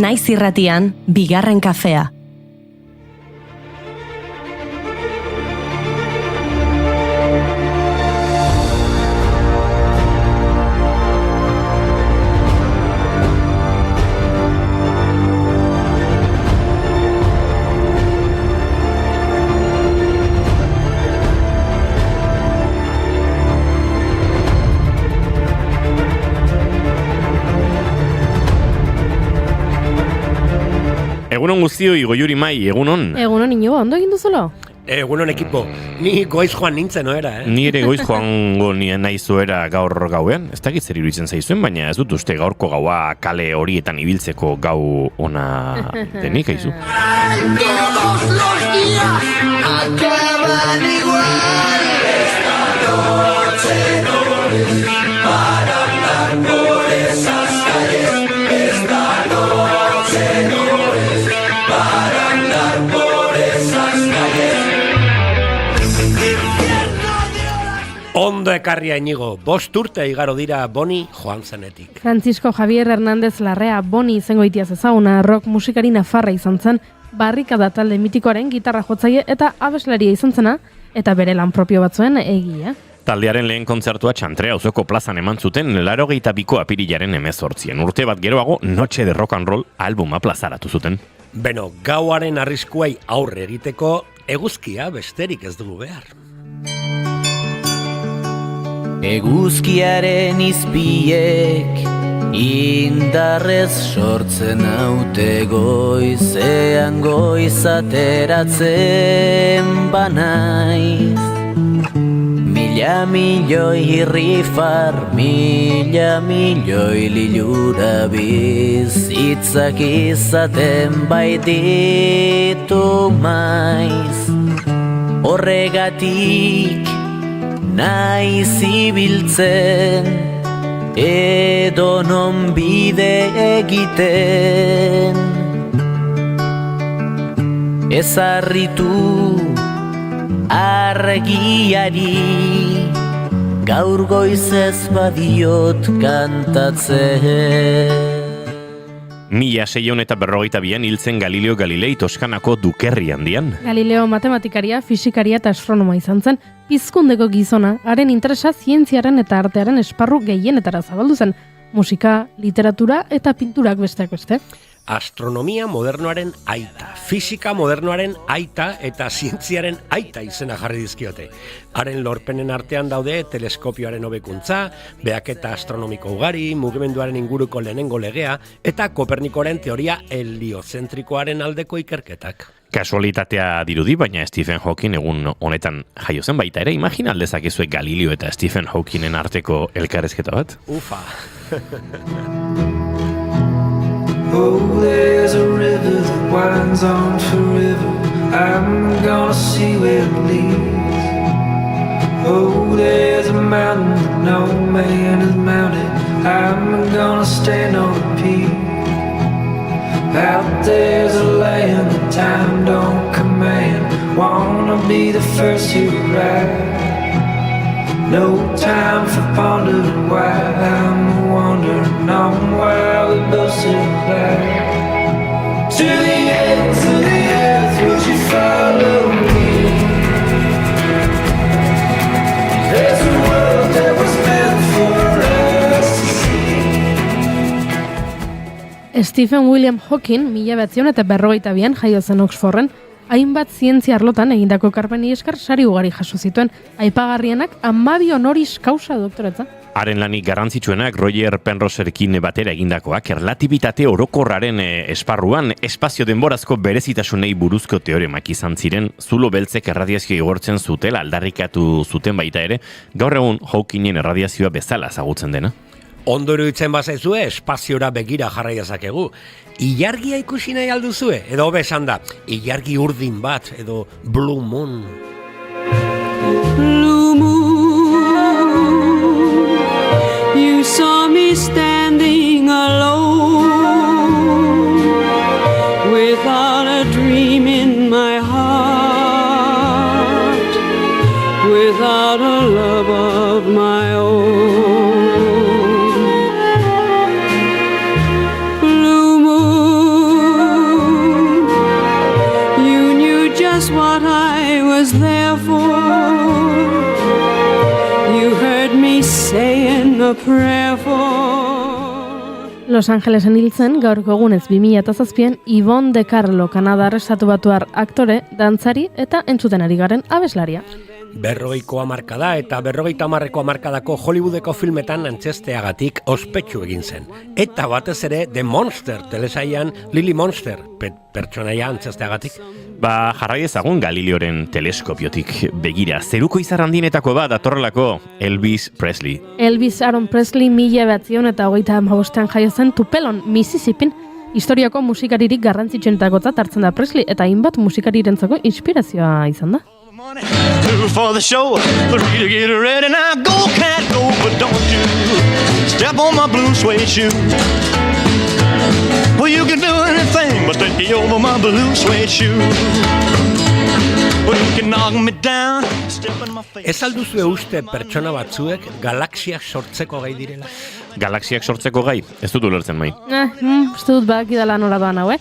Naiz irratian, bigarren kafea. Egunon guztioi, Goiuri Mai, egunon? Egunon, Inigo, ondo egin duzula? Egunon ekipo, ni goiz joan nintzen oera, Ni ere goiz joango nien naizuera gaur gauean, ez dakit zer iruditzen zaizuen, baina ez dut uste gaurko gaua kale horietan ibiltzeko gau ona denik, haizu? Todos los días acaban igual. Esta noche no es para andar por esas calles. Esta noche no es para andar por esas calles. Ondo ekarria Inigo, 5 urte igaro dira Boni joan zenetik. Francisco Javier Hernández Larrea Boni izango itiaz ezaguna rock musikari nafarra izan zen, barrikada talde mitikoaren gitarra jotzaile eta abeslaria izan zena, eta bere lan propio batzuen egia. Taldearen lehen kontzertua Txantrea auzoko plazan eman zuten 82ko apirilaren 18. Urte bat geroago Noche de Rock and Roll albuma plazaratu zuten. Beno, gauaren arriskuei aurre egiteko eguzkia besterik ez dugu behar. Eguzkiaren izpiek indarrez sortzen haute goizean goizateratzen banaiz. Mila milioi irrifar, mila milioi lilura bizitzak izaten baititu maiz. Horregatik naiz ibiltzen edonon bide egiten. Ezarritu argiari gaur goizez badiot kantatzen. 1642an hiltzen Galileo Galilei Toskanako dukerri handian. Galileo matematikaria, fisikaria eta astronoma izan zen, pizkundeko gizona, haren interesa zientziaren eta artearen esparru gehienetara zabaldu zen, musika, literatura eta pinturak besteak beste. Astronomia modernoaren aita, fisika modernoaren aita eta zientziaren aita izena jarri dizkiote. Haren lorpenen artean daude teleskopioaren hobekuntza, behaketa astronomiko ugari, mugimenduaren inguruko lehenengo legea eta Kopernikoren teoria heliozentrikoaren aldeko ikerketak. Kasualitatea dirudi, baina Stephen Hawking egun honetan jaio zen baita ere, imagina aldezakezue Galileo eta Stephen Hawkingen arteko elkarrezketa bat? Ufa! Oh, there's a river that winds on forever. I'm gonna see where it leads. Oh, there's a mountain that no man has mounted. I'm gonna stand on the peak. Out there's a land that time don't command. Wanna be the first to arrive. No time for pondering why I'm wandering on while we both survive. To the ends of the earth, would you follow me? There's a world that was meant for us to see. Stephen William Hawking, 1942an jaio zen Oxforden, hainbat zientzia arlotan egindako ekarpenei esker sari ugari jaso zituen, aipagarrienak 12 honoris causa doktoretza. Haren lanik garrantzitsuenak Roger Penroserekin batera egindakoak erlatibitate orokorraren esparruan espazio denborazko berezitasunei buruzko teoremak izan ziren, zulo beltzek erradiazio igortzen zutela aldarrikatu zuten baita ere, gaur egun Hawkingen erradiazioa bezala ezagutzen dena. Ondo iruditzen bazaizue, espaziora begira jarrai dezakegu. Ilargia ikusi nahi alduzue, edo hobe esan da, ilargi urdin bat, edo Blue Moon. Blue moon, you saw me standing alone, without a dream in my heart, without a love of my own. 'Blue moon, prayerful. Los Angelesen hil zen gaurko egunez 2007an Yvonne de Carlo Kanadar estatubatuar aktore, dantzari eta entzuten ari garen abeslaria. 40ko hamarkada eta 50ko hamarkadako Hollywoodeko filmetan antzesteagatik ospetsu egin zen. Eta batez ere The Monster telesailan Lily Monster pertsonaia antzesteagatik. Ba, jarrai ezagun Galileoren teleskopiotik begira. Zeruko izar handinetako bat datorrelako Elvis Presley. Elvis Aaron Presley 1935an jaio zen Tupelon, Mississippin. Historiako musikaririk garrantzitsuenetakotzat hartzen da Presley eta hainbat musikarirentzako inspirazioa izan da. Two for the show, three to get ready. Now go, cat, go, but don't you step on my blue suede shoe. Well, you can do anything but take over my blue suede shoe. Well, you can knock me down, step in my face. Ez alduzue uste pertsona batzuek galaxiak sortzeko gai direla? Galaxiak sortzeko gai, ez dut ulertzen mai. Uste dut bakidala nola doan hau,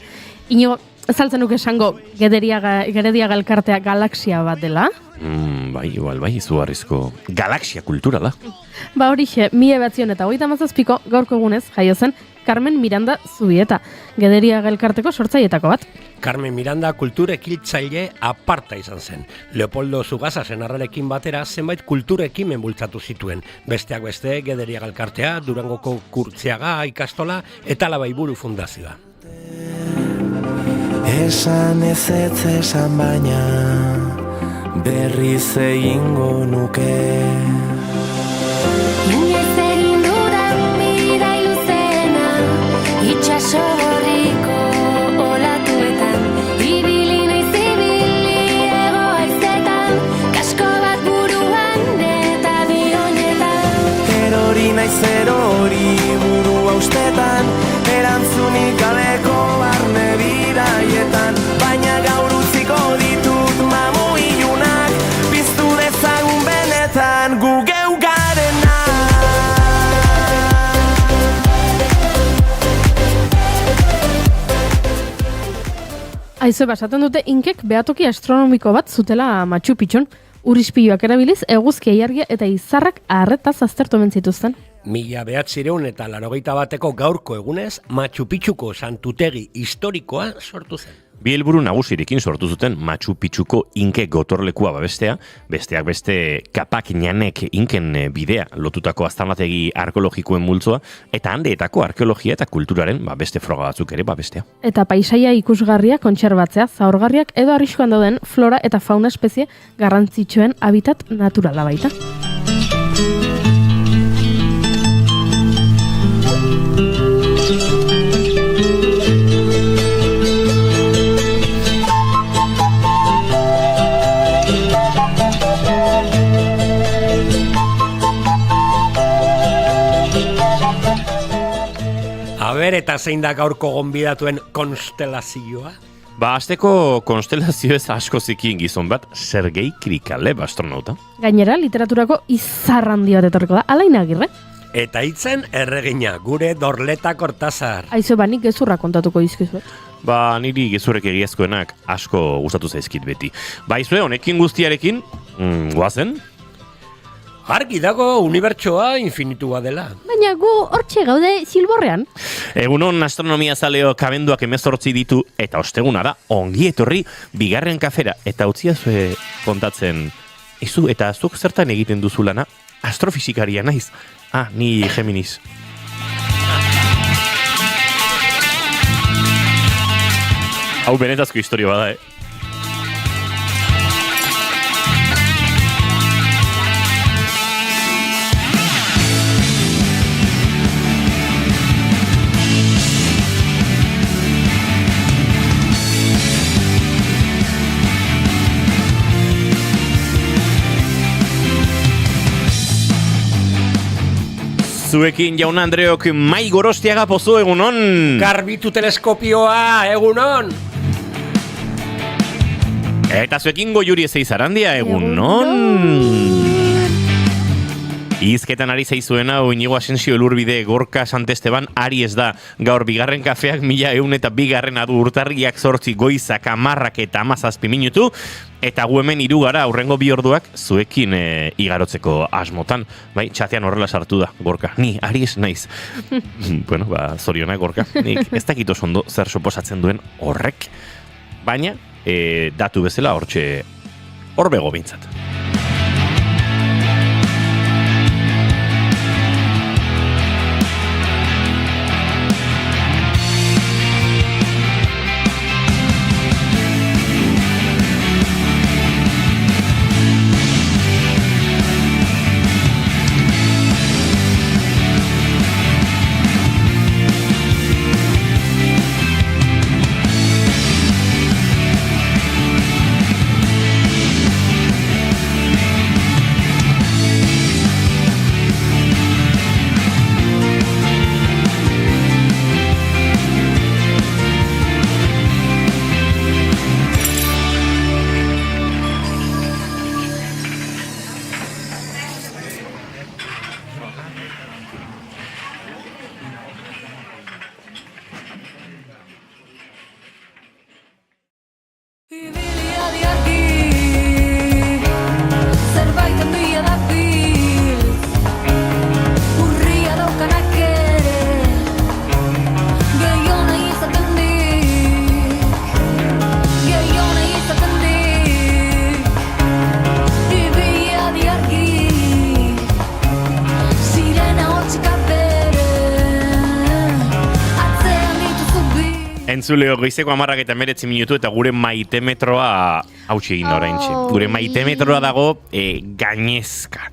Inigo, ezaltzen nuke esango Gerediaga elkartea galaxia bat dela? Bai, igual, bai, izugarrizko galaxia kulturala. Ba horixe, 1937ko gaurko egunez jaio zen Carmen Miranda Zubieta, Gerediaga elkarteko sortzailetako bat. Carmen Miranda kulturekiltzaile aparta izan zen. Leopoldo Zugasa senarrarekin batera zenbait kulturekimen bultzatu zituen. Besteak beste, Gerediaga elkartea, Durangoko Kurtziaga ikastola eta Labaiburu fundazioa. Esan ezetz esan baina berriz egingo nuke. Inoiz egin dudan bidai luzena, itxaso gorriko olatuetan, ibili naiz ibili ego haizetan, kasko bat buruan eta bionetan. Erori naiz erori burua ustetan, erantzunik gabeko barne bidaietan, baina gaur utziko ditut mamu ilunak, piztu dezagun benetan gu geu garena. Aizu, basaten dute inkek behatoki astronomiko bat zutela Machu Picchun, urispiluak erabiliz, eguzkia iargia eta izarrak arretaz aztertu hemen zituzten. 1981ko gaurko egunez, Machu Picchuko santutegi historikoa sortu zen. Bi helburu nagusirekin sortu zuten Machu Picchuko inke gotorlekua babestea, besteak beste Kapak Ñanek inken bidea lotutako aztarnategi arkeologikoen multzoa, eta handeetako arkeologia eta kulturaren beste froga batzuk ere babestea. Eta paisaia ikusgarria kontserbatzea, zaurgarriak edo arriskuan dauden flora eta fauna espezie garrantzitsuen habitat naturala baita. Aber, eta zein da gaurko gonbidatuen konstelazioa? Ba, azteko konstelazio ez asko zikin gizon bat, Sergei Krikalev astronauta. Gainera, literaturako izar handi bat etorriko da, Alain Agirre. Eta hitzen erregina, gure Dorleta Kortazar. Aizu, nik gezurra kontatuko dizkizuet. Ba, niri gezurrek egiazkoenak asko gustatu zaizkit beti. Ba, izue, honekin guztiarekin, goazen? Argi dago unibertsoa infinitua dela. Baina gu hortxe gaude Zilborrean. Egunon astronomia zaleo kabenduak 18 ditu eta osteguna da ongi etorri bigarren kafera eta utziazue kontatzen. Izu eta zuk zertan egiten duzu lana? Astrofisikaria naiz. Ni Geminis. Hau benetazko historia bada, Zuekin jaun Andreok Mai Gorostiaga pozo egunon. Garbitu teleskopioa egunon. Eta zuekin Goiuri Ezeizarandia egunon. Izketan ari zaizuena, Inigo Asensio Elurbide, Gorka Santesteban, ari ez da. Gaur bigarren kafeak 1100 eta bigarrena du urtarriak 8 goizak 10 eta 17 minutu. Eta gu hemen 3 gara aurrengo 2 orduak zuekin igarotzeko asmotan. Bai, txatean horrela sartu da, Gorka. Ni, ari ez naiz. Bueno, zorionak, Gorka. Nik ez dakit oso ondo zer suposatzen duen horrek. Baina, datu bezala hortxe horbego bintzat. Entzuleo, goizeko 10:19 minutu eta gure maitemetroa hautsi egin da oraintxe. Gure maitemetroa dago gainezka.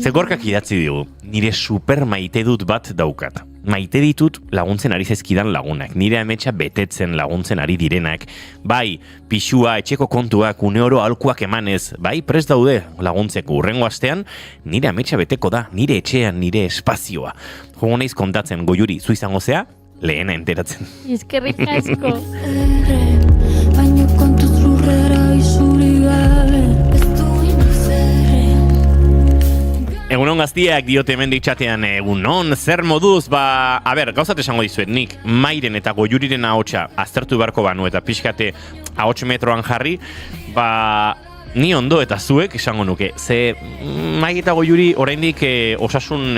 Zegorkak idatzi digu, nire super maite dut bat daukat. Maite ditut laguntzen ari zaizkidan lagunak, nire ametsa betetzen laguntzen ari direnak, bai, pixua, etxeko kontuak, une oro aholkuak emanez, bai, prest daude laguntzeko urrengo astean, nire ametsa beteko da, nire etxean, nire espazioa. Jogo naiz kontatzen, Goiuri, zu izango zea, lehena enteratzen. Eskerrik asko. Baina kontuz lurrera izuri gabe, ez duinak zerren. Egunon gaztiak diote hemendik txatean, egunon, zer moduz, a ber, gauzat esango dizuet, nik Mairen eta Goiuriren ahotsa aztertu beharko banu eta pixkate ahots metroan jarri, ni ondo eta zuek esango nuke. Ze Mai eta Goiuri oraindik osasun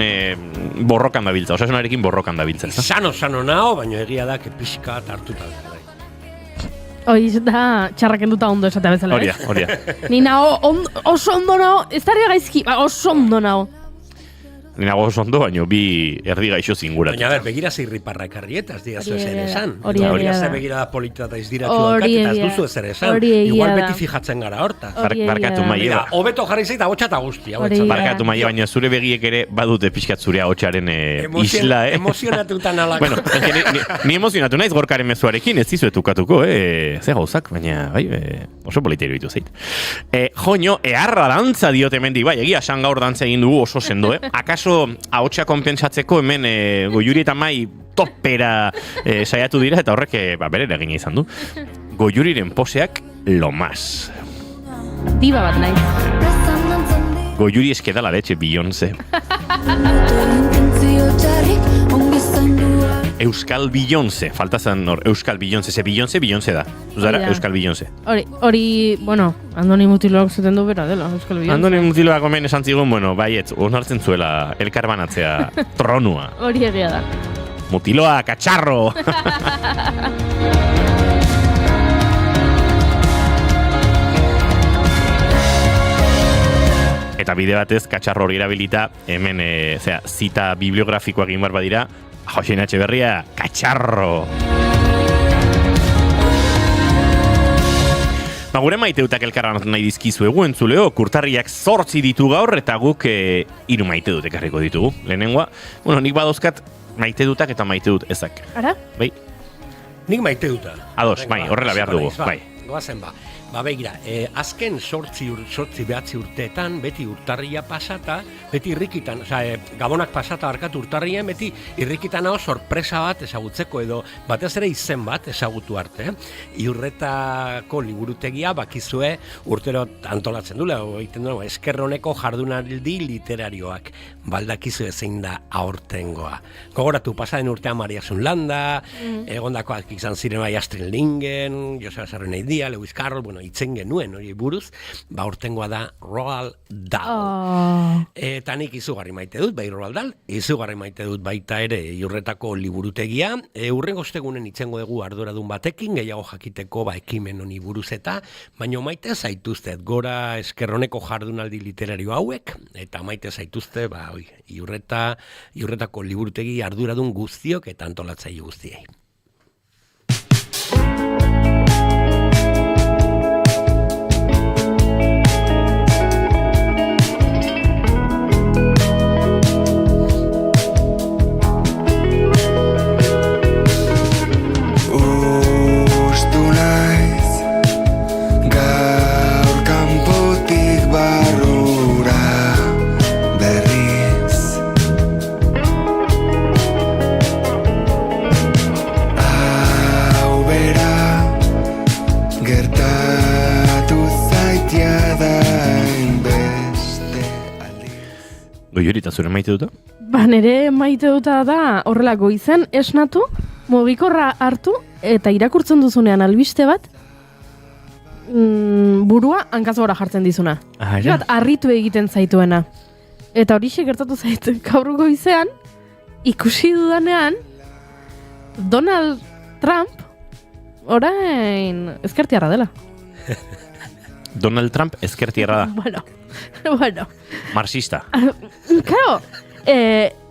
borrokan dabiltza, osasunarekin borrokan dabiltza. Sano nao, baina egia da pixka hartuta da. Hoi da txarrakenduta ondo esatea bezala, Hori da. Ni nao oso ondo nao, ez da gaizki, oso ondo nao. Ni nago oso ondo, baina bi erdi gaixo zinguratu. Baina, ber, begira zeirriparra ekarrieta, ez dira zu ezer esan. Hori ze begira da polita eta izdiratu daukat, eta ez duzu ezer esan. Igual beti fijatzen gara horta. Barkatu Maie. Hobeto jarri zeit, ahotsa eta guztia. Barkatu Maie, baina zure begiek ere badute pixkat zure ahotsaren isla, Emozionatutan alako. Bueno, ni emozionatu naiz Gorkaren mezuarekin, ez dizuet ukatuko, ze gauzak, baina, oso polita iruditu zait. Joño, eharra dantza diote mendik, egia esan gaur dantza egin dugu oso sendo, Akaso ahotsa konpentsatzeko hemen Goiuri eta Mai topera saiatu dira eta horrek berera egin izan du. Goiuriren poseak lo más. Diba bat naiz. Goiuri eske da la leche, Beyoncé. Euskal Beyoncé, falta zen hor, Euskal Beyoncé, ze Beyoncé da. Zuzara, Euskal Beyoncé. Hori, bueno, Andoni Mutiloak zuten du bera dela, Euskal Beyoncé. Andoni Mutiloak omen esan zigun, baiet, onartzen zuela elkarbanatzea tronua. Hori egia da. Mutiloa, katxarro! Eta bide batez, katxarro hori erabilita, hemen, zita bibliografikoa egin bar badira, Joxein Etxeberria, katxarro! Gure maiteutak elkarran nahi dizkizuegu entzuleo, kurtarriak 8 ditu gaur, eta guk 3 maite dut ekarriko ditugu. Lehenengoa, nik badozkat maite dutak eta maite dut ezak. Ara? Bai? Nik maite duta. Ados, horrela behar dugu. Goazen ba. Ba begira, azken sortzi behatzi urteetan, beti urtarria pasata, beti irrikitan, gabonak pasata arkatu urtarrien, beti irrikitan hau sorpresa bat ezagutzeko edo batez ere izen bat ezagutu arte. Iurretako liburutegia bakizue urtero antolatzen dula, egiten du, Eskerroneko jardunaldi literarioak, baldakizue zein da aurtengoa. Gogoratu, pasaden urtean Maria Zunlanda, egondakoak izan ziren bai Astrid Lindgren, Joseba Sarreneidia, Lewis Carroll, itzen genuen hori buruz, urtengoa da Roald Dahl. Eta nik izugarri maite dut, bai Roald Dahl, izugarri maite dut baita ere Iurretako liburutegia. Urrengo ostegunen itzengo dugu arduradun batekin, gehiago jakiteko ekimen honi buruz eta, baina maite zaituztet gora Eskerroneko jardunaldi literario hauek, eta maite zaituzte, Iurretako liburutegi arduradun guztiok eta antolatzaile guztiei. Goiorita zure maite duta? Ba, nere maite duta da horrela goizen esnatu, mugikorra hartu eta irakurtzen duzunean albiste bat, burua hankazgora jartzen dizuna. Bat harritu egiten zaituena. Eta horixe gertatu zaitu gaur goizean, ikusi dudanean, Donald Trump orain ezkertiarra dela. Donald Trump ezkertiarra da. Bueno. Marxista. Claro,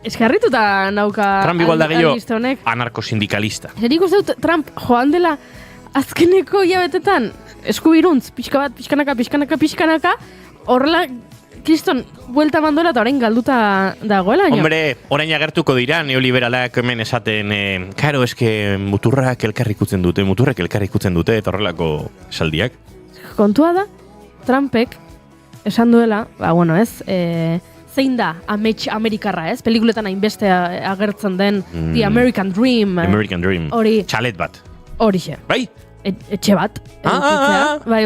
eskarrituta nauka Trump igual da gehiago honek. Anarkosindikalista. Zer ikusten dut Trump joan dela azkeneko hilabetetan eskubiruntz, pixkanaka, horrela kriston buelta mandola eta orain galduta dagoela. Hombre, orain agertuko dira neoliberalak hemen esaten, karo, eske muturrak elkarrikutzen dute, eta horrelako esaldiak. Kontua da, Trumpek esan duela, zein da Amerikarra, ez? Pelikuletan hainbeste agertzen den The American Dream. Hori. Txalet bat. Horixe. Bai? Etxe bat. Bai,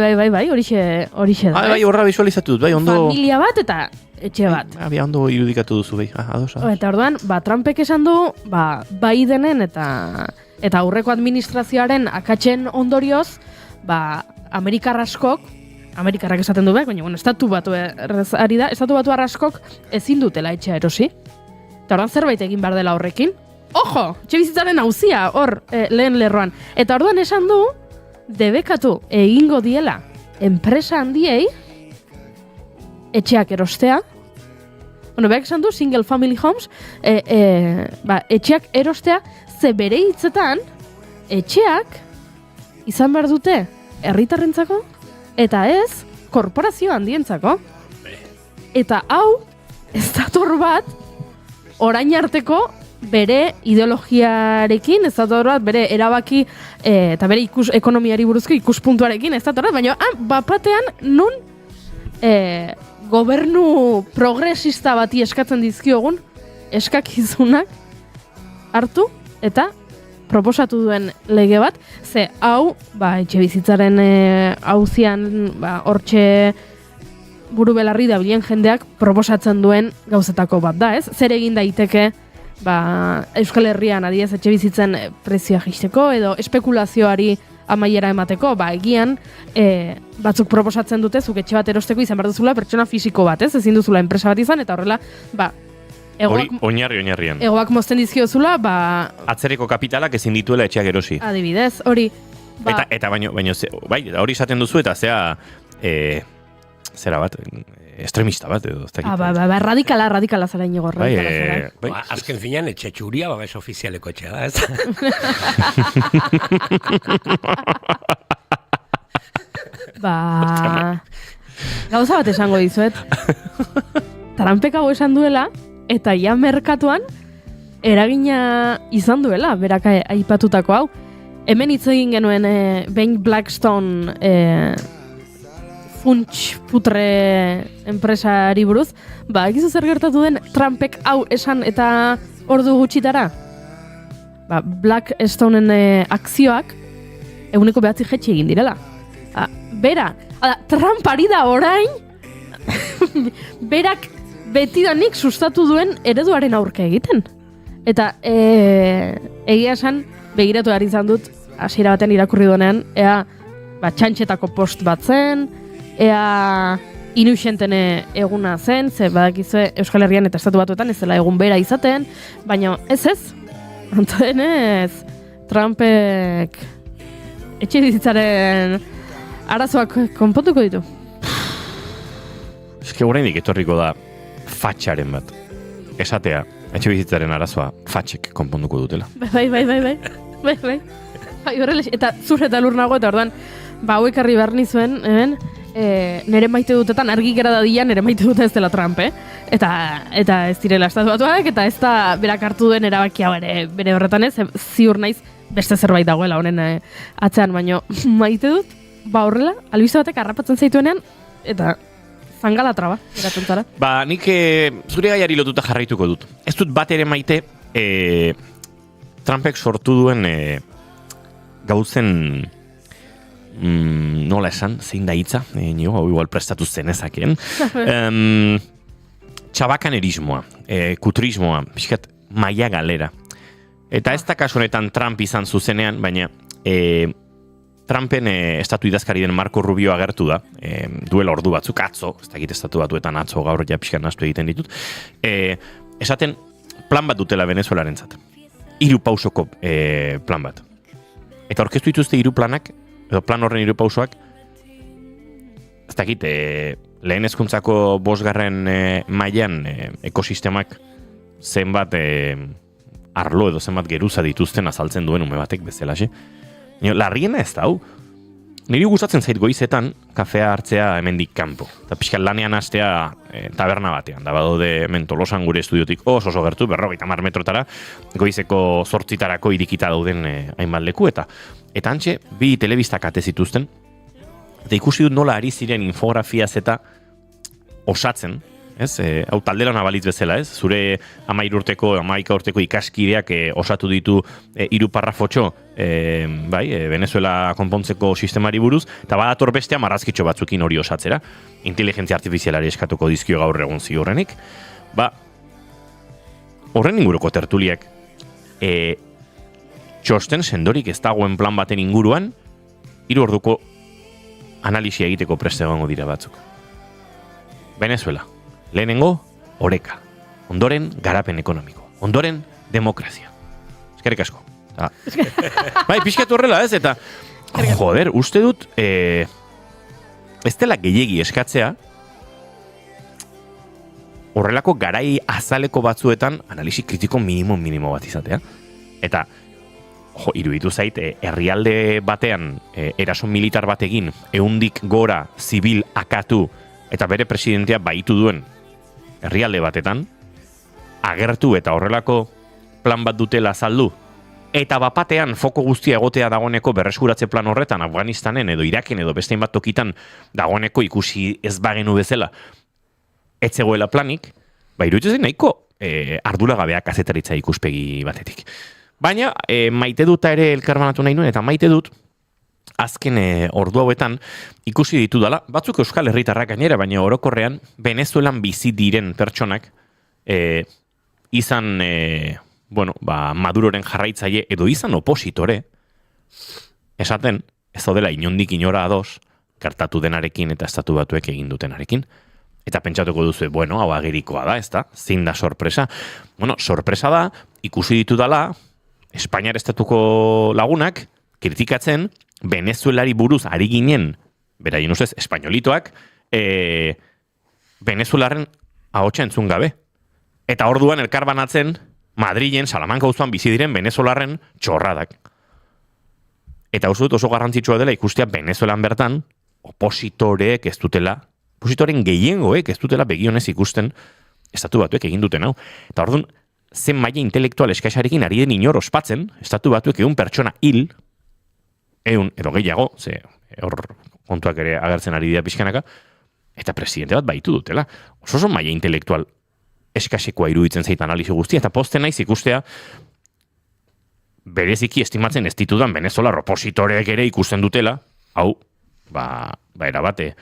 horixe da. Bai, horra visualizatu dut, bai, ondo. Familia bat eta etxe bat. Ondo irudikatu duzu, bai. Ados. Eta orduan, Trumpek esan du, Bidenen eta aurreko administrazioaren akatzen ondorioz, Amerikar askok, Amerikarrak esaten du baina estatu batu ari da, estatu batu askok ezin dutela etxea erosi. Eta orduan zerbait egin behar dela horrekin. Ojo, etxebizitzaren auzia hor lehen lerroan. Eta orduan esan du, debekatu egingo diela enpresa handiei etxeak erostea. Beak esan du, single family homes, etxeak erostea, ze bere hitzetan etxeak izan behar dute herritarrentzako eta ez korporazio handientzako. Eta hau, ez dator bat, orain arteko bere ideologiarekin, ez dator bat, bere erabaki eta bere ekonomiari buruzko ikuspuntuarekin, ez dator bat, baina bapatean nun gobernu progresista bati eskatzen dizkiogun eskakizunak hartu eta proposatu duen lege bat, ze hau, etxebizitzaren auzian, hortxe buru belarri dabilen jendeak proposatzen duen gauzetako bat da, ez? Zer egin daiteke, Euskal Herrian adiez etxebizitzen prezioa jaisteko, edo espekulazioari amaiera emateko, egian, batzuk proposatzen dute, zuk etxe bat erosteko izan behar duzula pertsona fisiko bat, ez? Ezin duzula enpresa bat izan, eta horrela, oinarrian. Egoak mozten dizkiozula, atzereko kapitalak ezin dituela etxeak erosi. Adibidez, hori. Eta baino, hori esaten duzu, eta zera bat, extremista bat, edo. Radikala zara inigo. Azken finean, etxe txuria, babes ofizialeko etxea da, ez? Gauza bat esango dizuet. Trumpek hau esan duela, eta ja merkatuan eragina izan duela, berak aipatutako hau. Hemen hitz egin genuen behin Blackstone funts putre enpresari buruz, egizu zer gertatu den Trumpek hau esan eta ordu gutxitara? Blackstonen akzioak 9% jetxi egin direla. Trump ari da orain, berak betidanik sustatu duen ereduaren aurka egiten. Eta egia esan, begiratu ari izan dut, hasiera baten irakurri duenean, ea txantxetako post bat zen, ea inuxenten eguna zen, ze badakizue Euskal Herrian eta Estatu Batuetan ez dela egun bera izaten, baina ez, antoen ez, Trumpek etxe bizitzaren arazoak konpontuko ditu. Eske oraindik etorriko da fatxaren bat. Esatea, etxe bizitzaren arazoa fatxek konponduko dutela. Bai. Horrela, eta zure eta lur nago, eta orduan, hauek arri behar nizuen, nire maite dutetan, argi gera dadila nire maite dute ez dela Trump, Eta ez direla Estatu Batuak, eta ez da berak hartu duen erabakia bere horretan ez, ziur naiz beste zerbait dagoela honen atzean, baino maite dut, horrela, albiste batek harrapatzen zaituenean, eta zangala traba, eratzen zara. Nik zure gaiari lotuta jarraituko dut. Ez dut bat ere maite Trumpek sortu duen gauzen nola esan, zein da hitza, hau igual prestatu zenezakeen. Txabakanerismoa, kutrismoa, pixkat maia galera. Eta ez da kasu honetan Trump izan zuzenean, baina Trumpen estatu idazkari den Marco Rubio agertu da, duela ordu batzuk, atzo, ez dakit estatu batuetan atzo gaur ja pixkan nastu egiten ditut, esaten plan bat dutela Venezuelarentzat. 3 pausoko plan bat. Eta aurkeztu dituzte 3 planak, edo plan horren 3 pausoak, ez dakit, lehen hezkuntzako 5. mailan ekosistemak zenbat arlo edo zenbat geruza dituzten azaltzen duen ume batek bezalaxe. Larriena ez da, hau. Niri gustatzen zait goizetan kafea hartzea hemendik kanpo. Eta pixkat lanean hastea taberna batean. Da badaude hemen Tolosan gure estudiotik oso gertu, 50 metrotara, goizeko 8 irikita dauden hainbat leku. Eta antxe, 2 telebistak ate zituzten. Eta ikusi dut nola ari ziren infografiaz eta osatzen, hau taldelan abalitz bezala, zure 13 urteko, 11 urteko ikaskideak osatu ditu 3 parrafotxo, Venezuela konpontzeko sistemari buruz, eta badator bestea marrazkitxo batzukin hori osatzera, inteligentzia artifizialari eskatuko dizkio gaur egun ziurrenik. Horren inguruko tertuliak, txosten sendorik ez dagoen plan baten inguruan, 3 orduko analisia egiteko preste egongo dira batzuk. Venezuela. Lehenengo, oreka. Ondoren, garapen ekonomiko. Ondoren, demokrazia. Eskerrik asko. Pixkatu horrela ez, eta joder, uste dut ez dela gehiegi eskatzea horrelako garai azaleko batzuetan analisi kritiko minimo bat izatea. Eta iruditu zait, herrialde batean eraso militar bategin 100 gora zibil akatu eta bere presidentea baitu duen herrialde batetan, agertu eta horrelako plan bat dutela azaldu, eta bapatean foko guztia egotea dagoeneko berreskuratze plan horretan, Afganistanen edo Iraken edo bestein bat tokitan dagoeneko ikusi ez bagenu bezala, ez zegoela planik, iruditu zen nahiko arduragabeak kazetaritza ikuspegi batetik. Baina, maite duta ere elkarbanatu nahi nuen, eta maite dut, azken ordu hauetan ikusi ditu dela, batzuk Euskal Herritarrak gainera, baina orokorrean Venezuelan bizi diren pertsonak izan Maduroren jarraitzaile edo izan opositore esaten, ez dela inondik inora ados gertatu denarekin eta Estatu Batuek egin dutenarekin. Eta pentsatuko duzu, hau agerikoa da, ez da? Zein da sorpresa? Sorpresa da, ikusi ditu dela Espainiar estatuko lagunak kritikatzen Venezuelari buruz ari ginen, beraien ustez, espainolitoak, Venezuelaren ahotsa entzun gabe. Eta orduan elkarbanatzen Madrilen, Salamanca auzoan bizi diren Venezuelaren txorradak. Eta uste dut oso garrantzitsua dela ikustea Venezuelan bertan opositoreek ez dutela, opositoren gehiengoek ez dutela begionez ikusten Estatu Batuek egin duten hau. Eta orduan, zen maila intelektual eskaxarekin ari den inor ospatzen, Estatu Batuek 100 pertsona hil, 100 edo gehiago, hor kontuak ere agertzen ari dira pixkanaka, eta presidente bat baitu dutela. Oso maila intelektual eskasekoa iruditzen zait analizi guztia, eta posten naiz ikustea bereziki estimatzen ez ditudan Venezuela opositoreek ere ikusten dutela, hau, erabate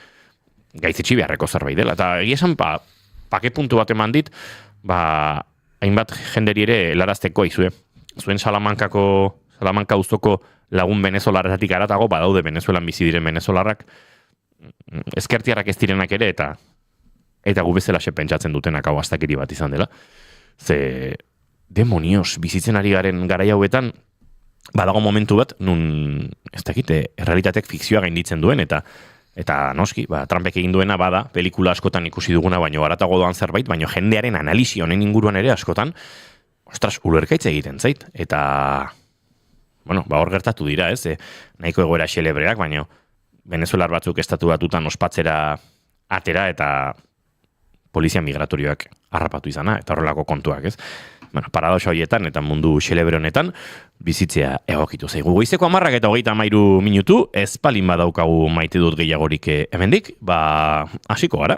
gaitzitsi beharreko zerbait dela. Eta egia esan, pake puntu bat eman dit, hainbat jenderi ere helarazteko aizue. Zuen Salamanca auzoko lagun venezolarretatik aratago, badaude Venezuelan bizi diren venezolarrak, ezkertiarrak ez direnak ere, eta gu bezala pentsatzen dutenak hau astakiri bat izan dela. Ze demonios bizitzen ari garen garai hauetan, badago momentu bat, nun, ez dakite, errealitatek fikzioa gainditzen duen, eta noski, Trumpek egin duena bada, pelikula askotan ikusi duguna, baino haratago doan zerbait, baino jendearen analisi honen inguruan ere askotan, ostras, ulerkaitz egiten zait, eta, hor gertatu dira, ez, nahiko egoera xelebreak, baino, venezuelar batzuk estatu batutan ospatzera atera, eta polizia migratorioak harrapatu izana, eta horrelako kontuak, ez? Paradoxa horietan eta mundu xelebre honetan bizitzea egokitu zaigu. Goizeko 10 eta 33 minutu, ez palin badaukagu maite dut gehiagorik hemendik, hasiko gara,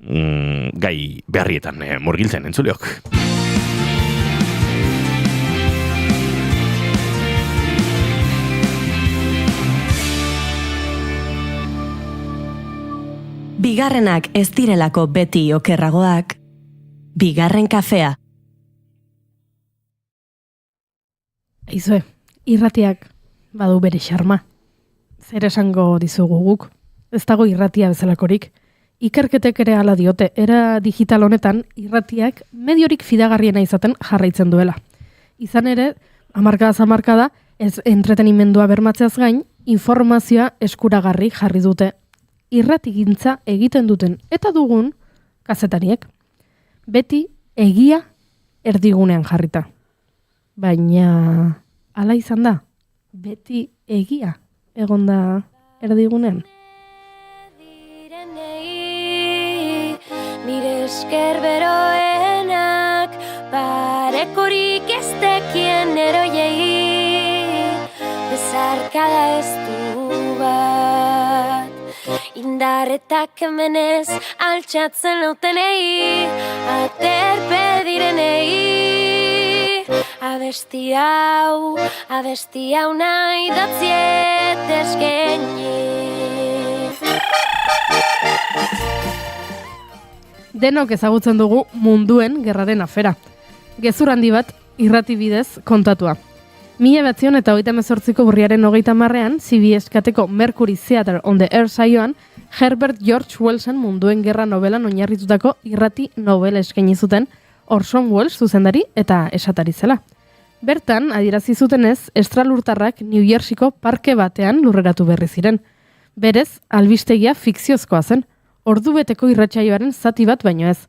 gai berrietan murgiltzen entzuleok. Bigarrenak ez direlako beti okerragoak, bigarren kafea. Aizue, irratiak badu bere xarma. Zer esango dizugu guk. Ez dago irratia bezalakorik. Ikerketek ere hala diote, era digital honetan irratiak mediorik fidagarriena izaten jarraitzen duela. Izan ere, hamarkada, ez entretenimendua bermatzeaz gain, informazioa eskuragarri jarri dute. Irratigintza egiten duten eta dugun kazetariek. Beti egia erdigunean jarrita. Baina hala izan da, beti egia egonda erdigunean. Nire esker beroenak parekorik ez dekien eroiei bezarkada ez du bat indarretak hemenez altxatzen lautenei aterpe direnei Abesti hau nahi datziet eskaini. Denok ezagutzen dugu munduen gerraren afera. Gezur handi bat irrati bidez kontatua. 1938ko urriaren 30ean, CBS-kateko Mercury Theater on the Air saioan, Herbert George Wellsen munduen gerra novelan oinarritutako irrati novela eskaini zuten Orson Welles zuzendari eta esatari zela. Bertan, adierazi zutenez, estralurtarrak New Jerseyko parke batean lurreratu berri ziren. Berez, albistegia fikziozkoa zen, ordubeteko irratsaioaren zati bat baino ez.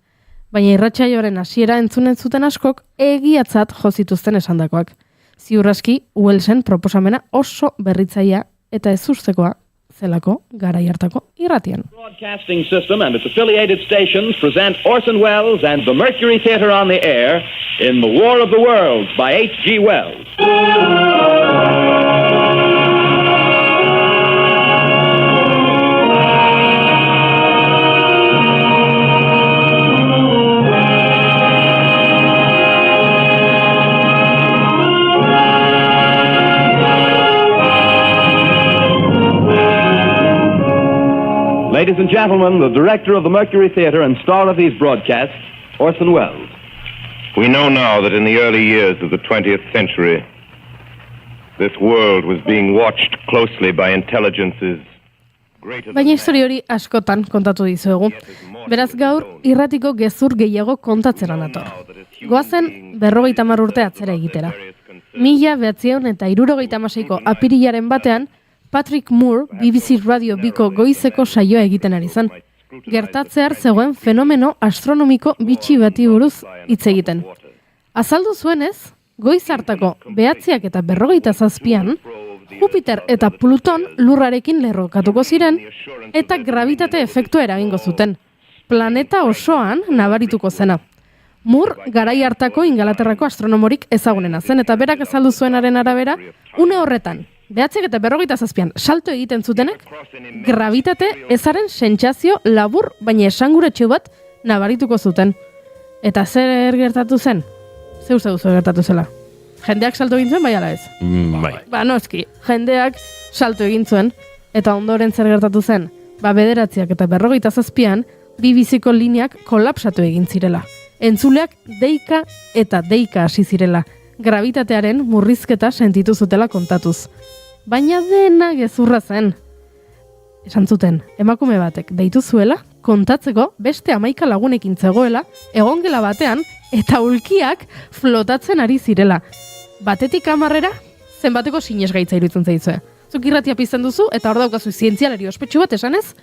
Baina irratsaioaren hasiera entzunen zuten askok egiatzat jo zituzten esandakoak. Ziur aski, Wellsen proposamena oso berritzailea eta ezustekoa zelako garai hartako irratian. Broadcasting System and its affiliated stations present Orson Welles and the Mercury Theater on the Air in The War of the Worlds by H.G. Wells. Ladies and gentlemen, the director of the Mercury Theater and star of these broadcasts, Orson Welles. We know now that in the early years of the 20th century, this world was being watched closely by intelligences greater than... Baina histori hori askotan kontatu dizuegu. Beraz gaur, irratiko gezur gehiago kontatzera nator. Goazen 50 urte atzera egitera. 1976ko apirilaren batean, Patrick Moore, BBC Radio Biko goizeko saioa egiten ari zen. Gertatzear zegoen fenomeno astronomiko bitxi bati buruz hitz egiten. Azaldu zuenez, goiz hartako 9 eta 47an, Jupiter eta Pluton lurrarekin lerrokatuko ziren eta gravitate efektua eragingo zuten. Planeta osoan nabarituko zena. Moore garai hartako Ingalaterrako astronomorik ezagunena zen eta berak azaldu zuenaren arabera, une horretan, 9:47 salto egiten zutenek, gravitate ezaren sentsazio labur, baina esanguratsu bat nabarituko zuten. Eta zer gertatu zen? Zeu gertatu zela? Jendeak salto egin zuen, bai ala ez? Bai. Ba, noski, jendeak salto egin zuen, eta ondoren zer gertatu zen? Ba, 9 eta 47 bi biziko lineak kolapsatu egin zirela. Entzuleak deika eta deika hasi zirela, gravitatearen murrizketa sentitu zutela kontatuz. Baina dena gezurra zen. Esan zuten, emakume batek deitu zuela, kontatzeko beste 11 lagunekin zegoela, egongela batean, eta ulkiak flotatzen ari zirela. Batetik hamarrera, zenbateko sinesgaitza iruditzen zaizue. Zuk irratia pizten duzu, eta hor daukazu zientzialari ospetsu bat esanez,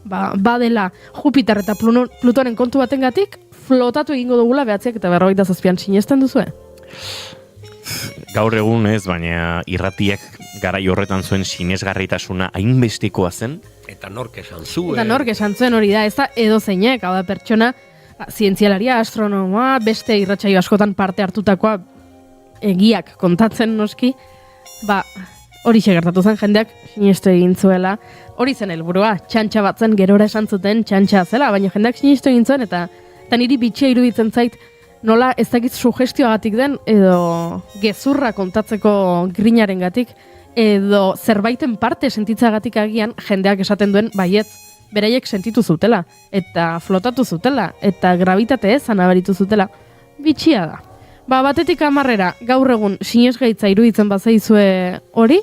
badela Jupiter eta Plutonen kontu batengatik flotatu egingo dugula 9:47 sinesten duzue? Gaur egun ez, baina irratiak garai horretan zuen sinesgarritasuna hainbestekoa zen. Eta nork esan zuen. Eta nork esan zuen hori da, ez da edo zeinek, hau da pertsona, zientzialaria, astronomoa, beste irratsaio askotan parte hartutakoa egiak kontatzen noski, hori gertatu zen jendeak sinestu egin zuela. Hori zen helburua, txantxa bat zen, gerora esan zuten txantxa zela, baina jendeak sinestu egin zuen, eta niri bitxia iruditzen zait, nola ez dakit sugestioagatik den, edo gezurra kontatzeko grinarengatik, edo zerbaiten parte sentitzagatik agian jendeak esaten duen baietz, beraiek sentitu zutela, eta flotatu zutela, eta gravitate ezan abaritu zutela, bitxia da. Batetik hamarrera, gaur egun sinesgaitza iruditzen bazaizue hori,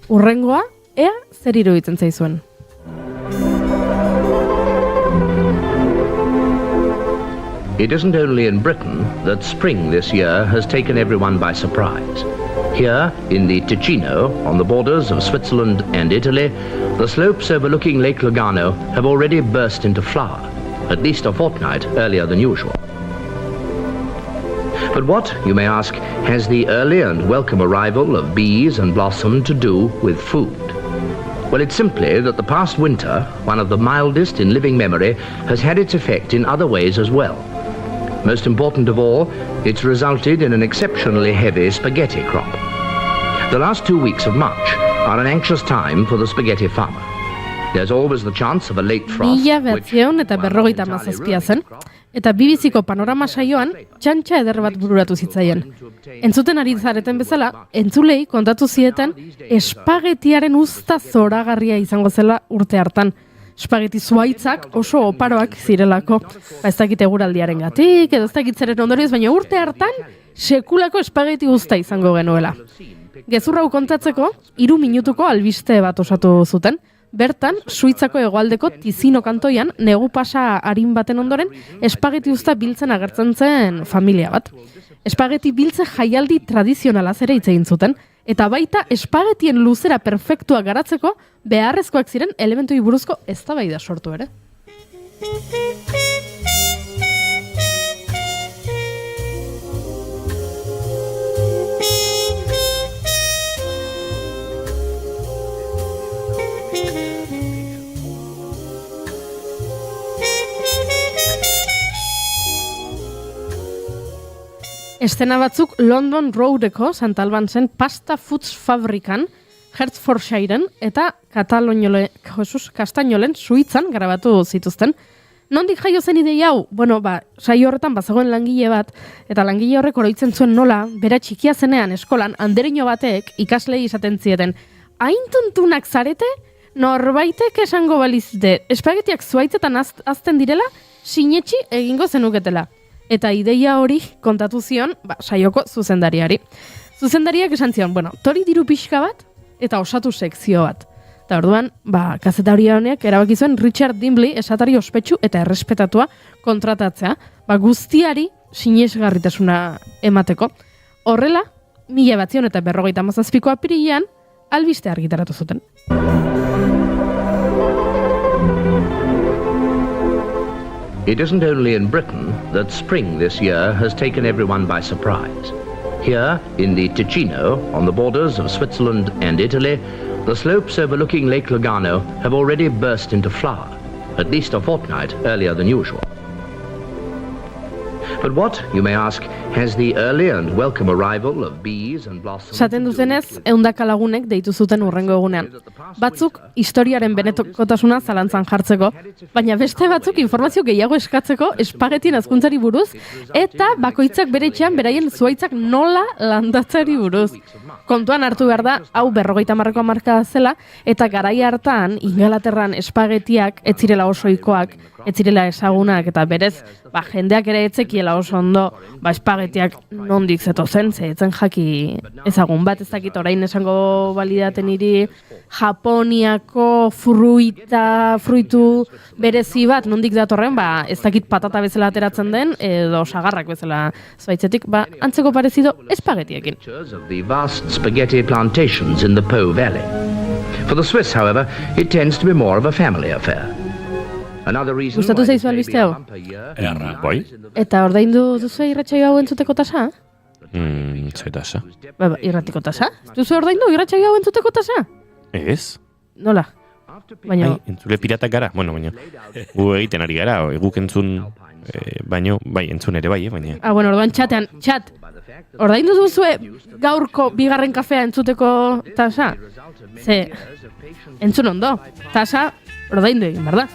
urrengoa, ea zer iruditzen zaizuen. It isn't only in Britain that spring this year has taken everyone by surprise. Here, in the Ticino, on the borders of Switzerland and Italy, the slopes overlooking Lake Lugano have already burst into flower, at least a fortnight earlier than usual. But what, you may ask, has the early and welcome arrival of bees and blossom to do with food? Well, it's simply that the past winter, one of the mildest in living memory, has had its effect in other ways as well. Most important of all, it's resulted in an exceptionally heavy spaghetti crop. The last 2 weeks of March are an anxious time for the spaghetti farmer. There's always the chance of a late frost. 1957 zen, eta bibiziko panorama saioan txantxa eder bat bururatu zitzaien. Entzuten ari zareten bezala, entzulei kontatu zieten espagetiaren uzta zoragarria izango zela urte hartan. Espageti zuaitzak oso oparoak zirelako. Ez dakit eguraldiaren gatik, edo ez dakit zeren ondorioz, baina urte hartan sekulako espageti uzta izango genuela. Gezurra hau kontatzeko, 3 minutuko albiste bat osatu zuten. Bertan, Suitzako hegoaldeko Ticino kantoian, negu pasa arin baten ondoren, espageti uzta biltzen agertzen zen familia bat. Espageti biltze jaialdi tradizionalaz ere hitz egin zuten, eta baita espagetien luzera perfektua garatzeko beharrezkoak ziren elementoi buruzko eztabaida sortu ere. Estena batzuk London Roadeko St. Albansen pasta foods fabrikan, Hertfordshireen eta Kastainolen Suitzan grabatu zituzten. Nondik jaio zen ideia hau? Saio horretan bazegoen langile bat, eta langile horrek oroitzen zuen nola, bera txikia zenean eskolan, andereño batek ikaslei izaten zieten, hain tuntunak zarete, norbaitek esango balizte, espagetiak zuaitzetan azten direla, sinetxi egingo zenuketela. Eta ideia hori kontatu zion, saioko zuzendariari. Zuzendariak esan zion, tori diru pixka bat, eta osatu sekzio bat. Eta orduan, kazetari honek erabaki zuen Richard Dimbley esatari ospetsu eta errespetatua kontratatzea, guztiari sinesgarritasuna emateko. Horrela, 1957ko apirilean, albiste argitaratu zuten. It isn't only in Britain that spring this year has taken everyone by surprise. Here, in the Ticino, on the borders of Switzerland and Italy, the slopes overlooking Lake Lugano have already burst into flower, at least a fortnight earlier than usual. But what, you may ask, has the early and welcome arrival of bees and blossoms... Esaten dutenez, 100 lagunek deitu zuten hurrengo egunean. Batzuk historiaren benekotasuna zalantzan jartzeko, baina beste batzuk informazio gehiago eskatzeko espagetien hazkuntzari buruz eta bakoitzak bere etxean beraien zuhaitzak nola landatzeari buruz. Kontuan hartu behar da, hau 50 hamarkada zela, eta garai hartan Ingalaterran espagetiak ez zirela oso ohikoak, ez zirela ezagunak, eta berez, jendeak ere etzekiela oso ondo, espagetiak nondik zetozen, zetzen jaki ezagun bat, ez dakit orain esango balidaten hiri Japoniako fruitu berezi bat, nondik datorren, ez dakit patata bezala ateratzen den, edo sagarrak bezala zuaitzetik, antzeko parezido espagetiekin. Of the vast spaghetti plantations in the Po Valley. For the Swiss, however, it tends to be more of a family affair. Gustatu zaizu albiste hau? Bai? Eta ordaindu duzu irratsaio hau entzuteko tasa? Ze tasa? Irratiko tasa? Duzu ordaindu irratsaio hau entzuteko tasa? Ez? Nola? Baina... entzule piratak gara, baina gu egiten ari gara, guk entzun, baina, entzun ere bai, baina... Orduan txatean, ordaindu duzue gaurko bigarren kafea entzuteko tasa? Ze, entzun ondo, tasa ordaindu egin, berda?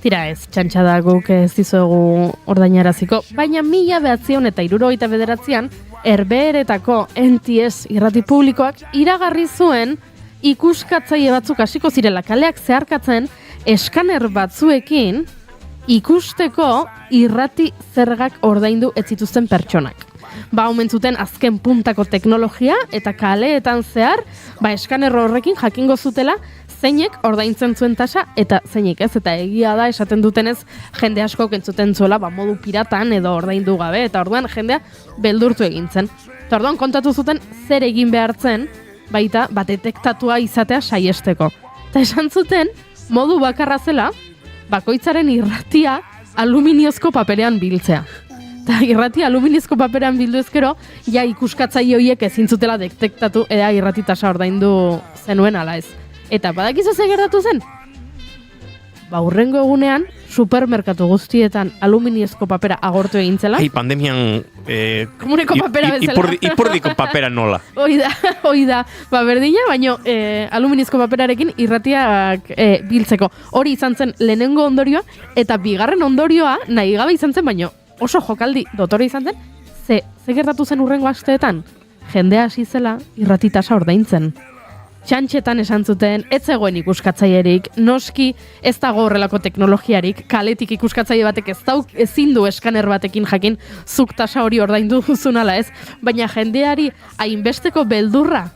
Tira ez, txantxada guk ez dizuegu ordainaraziko, baina 1979an Herbeheretako NTS irrati publikoak iragarri zuen ikuskatzaile batzuk hasiko zirela kaleak zeharkatzen eskaner batzuekin ikusteko irrati zergak ordaindu ez zituzten pertsonak. Omen zuten azken puntako teknologia eta kaleetan zehar, eskaner horrekin jakingo zutela zeinek ordaintzen zuen tasa eta zeinek ez, eta egia da esaten dutenez jende asko entzuten zuela modu piratan edo ordaindu gabe, eta orduan jendea beldurtu egin zen. Eta orduan kontatu zuten zer egin behartzen baita detektatua izatea saiesteko. Eta esan zuten modu bakarra zela bakoitzaren irratia aluminiozko paperean biltzea. Eta irratia aluminiozko paperean bildu ezkero, ikuskatzaile horiek ezin zutela detektatu eda irrati tasa ordaindu zenuen ala ez. Eta badakizu ze gertatu zen? Hurrengo egunean, supermerkatu guztietan aluminiozko papera agortu egin zela. Pandemian... komuneko papera bezala. Ipurdiko papera nola. Hoi da, berdina, baino aluminiozko paperarekin irratiak biltzeko. Hori izan zen lehenengo ondorioa, eta bigarren ondorioa nahi gabe izan zen, baino oso jokaldi dotore izan zen, ze gertatu zen hurrengo asteetan? Jendea hasi zela irrati tasa ordaintzen. Txantxetan esan zuten, ez zegoen ikuskatzailerik, noski ez dago horrelako teknologiarik, kaletik ikuskatzaile batek ezin du eskaner batekin jakin zuk tasa hori ordaindu duzun ala ez, baina jendeari hainbesteko beldurra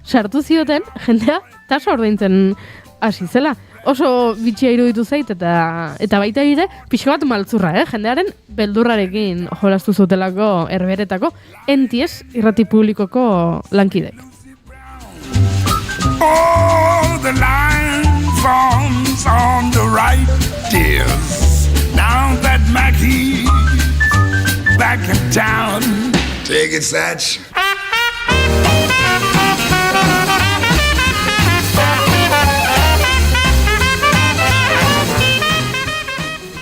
sartu zioten, jendea tasa ordaintzen hasi zela. Oso bitxia iruditu zait eta baita ere pixka bat maltzurra, jendearen beldurrarekin jolastu zutelako Herbeheretako NTS irrati publikoko lankidek. Oh, the line forms on the right, dears. Now that Mackie's back in town. Take it, Satch.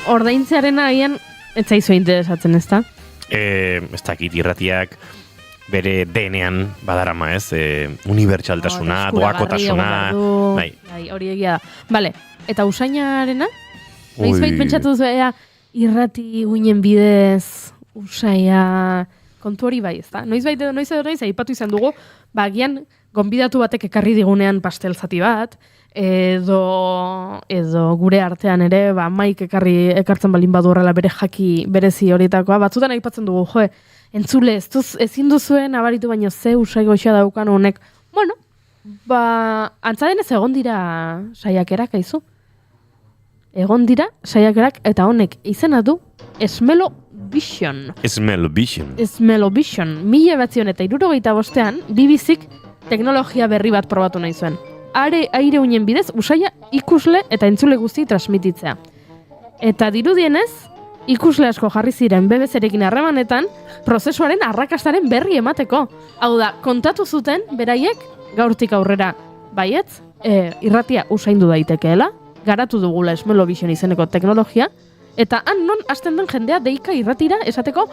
Ordaintzearen agian, ez zaizu interesatzen, ez da? Ez dakit irratiak bere denean badarama ez, unibertsaltasuna, doakotasuna. Bai, hori egia da. Bale, eta usainarena? Noizbait pentsatu duzu, irrati guinen bidez, usaia, kontu hori bai, ez da? Noiz aipatu izan dugu, agian gonbidatu batek ekarri digunean pastel zati bat, edo gure artean ere, maik ekartzen balin badu horrela bere jaki berezi horietakoa, batzutan aipatzen dugu, entzule, ezin duzuen abaritu baino ze usai goxea daukan honek, bueno, antza denez egon dira saiakerak, aizu. Egon dira saiakerak, eta honek izena du Smell-O-Vision. Smell-O-Vision. Smell-O-Vision. 1975 BBCk teknologia berri bat probatu nahi zuen. Aire uinen bidez, usaia ikusle eta entzule guzti transmititzea. Eta dirudienez, ikusle asko jarri ziren BBC-rekin harremanetan, prozesuaren arrakastaren berri emateko. Hau da, kontatu zuten, beraiek, gaurtik aurrera, baietz, irratia usaindu daitekeela, garatu dugula Smell-O-Vision izeneko teknologia, eta han non hasten den jendea deika irratira esateko,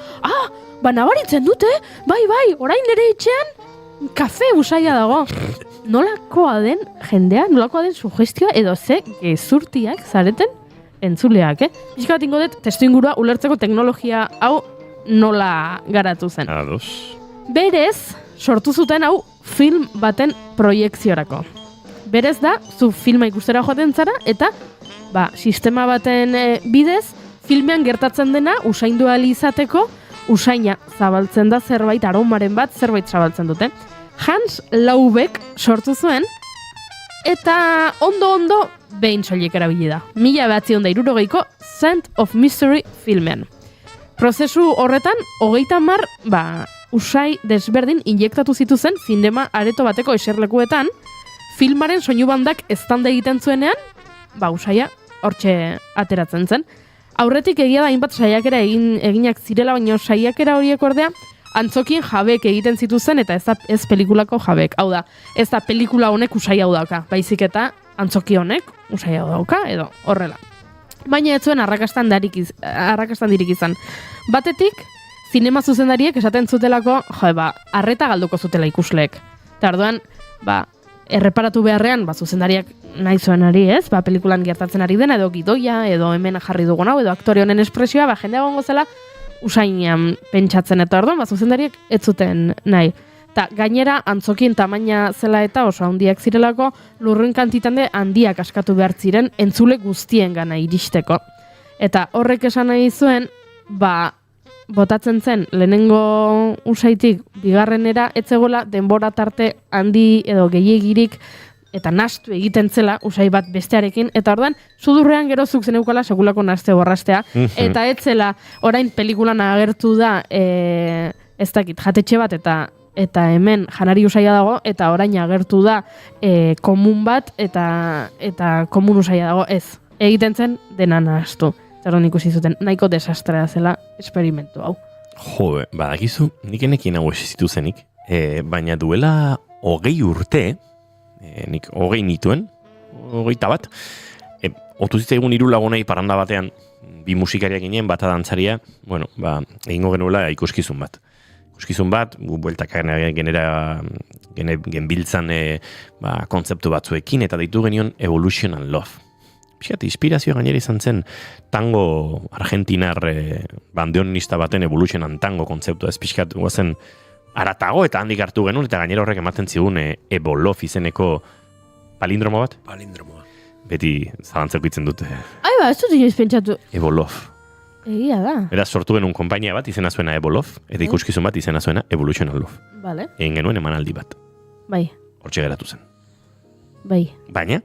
nabaritzen dute, bai, orain nire etxean, kafe usaia dago. Nolakoa den jendea, nolakoa den sugestioa edo ze gezurtiak zareten entzuleak, Bizka bat ingo dut, testu ingurua ulertzeko teknologia hau nola garatu zen. Ados. Berez, sortu zuten hau film baten proiekziorako. Berez da, zu filma ikustera joaten zara, eta sistema baten bidez, filmean gertatzen dena usaindu ahal izateko, usaina zabaltzen da zerbait, aromaren bat zerbait zabaltzen dute. Hans Laubek sortu zuen, eta ondo behin soilik erabili da. 1960ko Scent of Mystery filmean. Prozesu horretan, 30 usai desberdin injektatu zituzen zinema areto bateko eserlekuetan, filmaren soinu bandak eztanda egiten zuenean, usaia hortxe ateratzen zen. Aurretik egia da hainbat saiakera eginak zirela, baina saiakera horiek ordea antzokien jabek egiten zituzen eta ez pelikulako jabek. Hau da, ez da pelikula honek usai hau dauka, baizik eta antzoki honek usai hau dauka, edo horrela. Baina ez zuen arrakastan dirik izan. Batetik, zinema zuzendariek esaten zutelako, arreta galduko zutela ikusleek. Eta orduan, erreparatu beharrean, zuzendariak nahi zuenari, ez? Pelikulan gertatzen ari dena, edo gidoia, edo hemen jarri dugun hau, edo aktore honen espresioa, jendea gongo zela, usainean pentsatzen eta orduan, zuzendariak ez zuten nahi. Ta gainera, antzokien tamaina zela eta oso handiak zirelako, lurrun kantitande handiak askatu behar ziren, entzule guztien gana iristeko. Eta horrek esan nahi zuen, botatzen zen lehenengo usaitik bigarrenera etzegola denbora tarte handi edo gehiegirik eta nastu egiten zela usai bat bestearekin, eta orduan sudurrean gerozuk zeneukala sekulako naste borrastea, eta etzela orain pelikulan agertu da ez dakit jatetxe bat eta hemen janari usaia dago, eta orain agertu da komun bat eta komun usaia dago, ez egiten zen dena nastu. Zerron ikusi zuten, nahiko desastrea zela esperimentu hau. Badakizu, nik enekin hau esizitu zenik, baina duela 20 urte, nik 20 nituen, 21, otu zitzaigun 3 lagunei paranda batean, 2 musikariak ginen, bata dantzaria, egingo genuela ikuskizun bat. Ikuskizun bat, bueltak genbiltzan kontzeptu batzuekin, eta deitu genion Evolution and Love. Pixkat, inspirazioa gainera izan zen tango argentinar bandeonista baten Evolution and Tango kontzeptua. Ez pixkat, guazen aratago eta handik hartu genuen, eta gainera horrek ematen zigun Evo Love izeneko palindromo bat? Palindromoa. Beti zabantzeko itzen dute. Ez dut inoiz pentsatu. Evo Love. Egia da. Beraz, sortu genuen konpainia bat izena zuena Evo Love, eta ikuskizun bat izena zuena Evolution and Love. Vale. Egin genuen emanaldi bat. Bai. Hortxe geratu zen. Bai. Baina,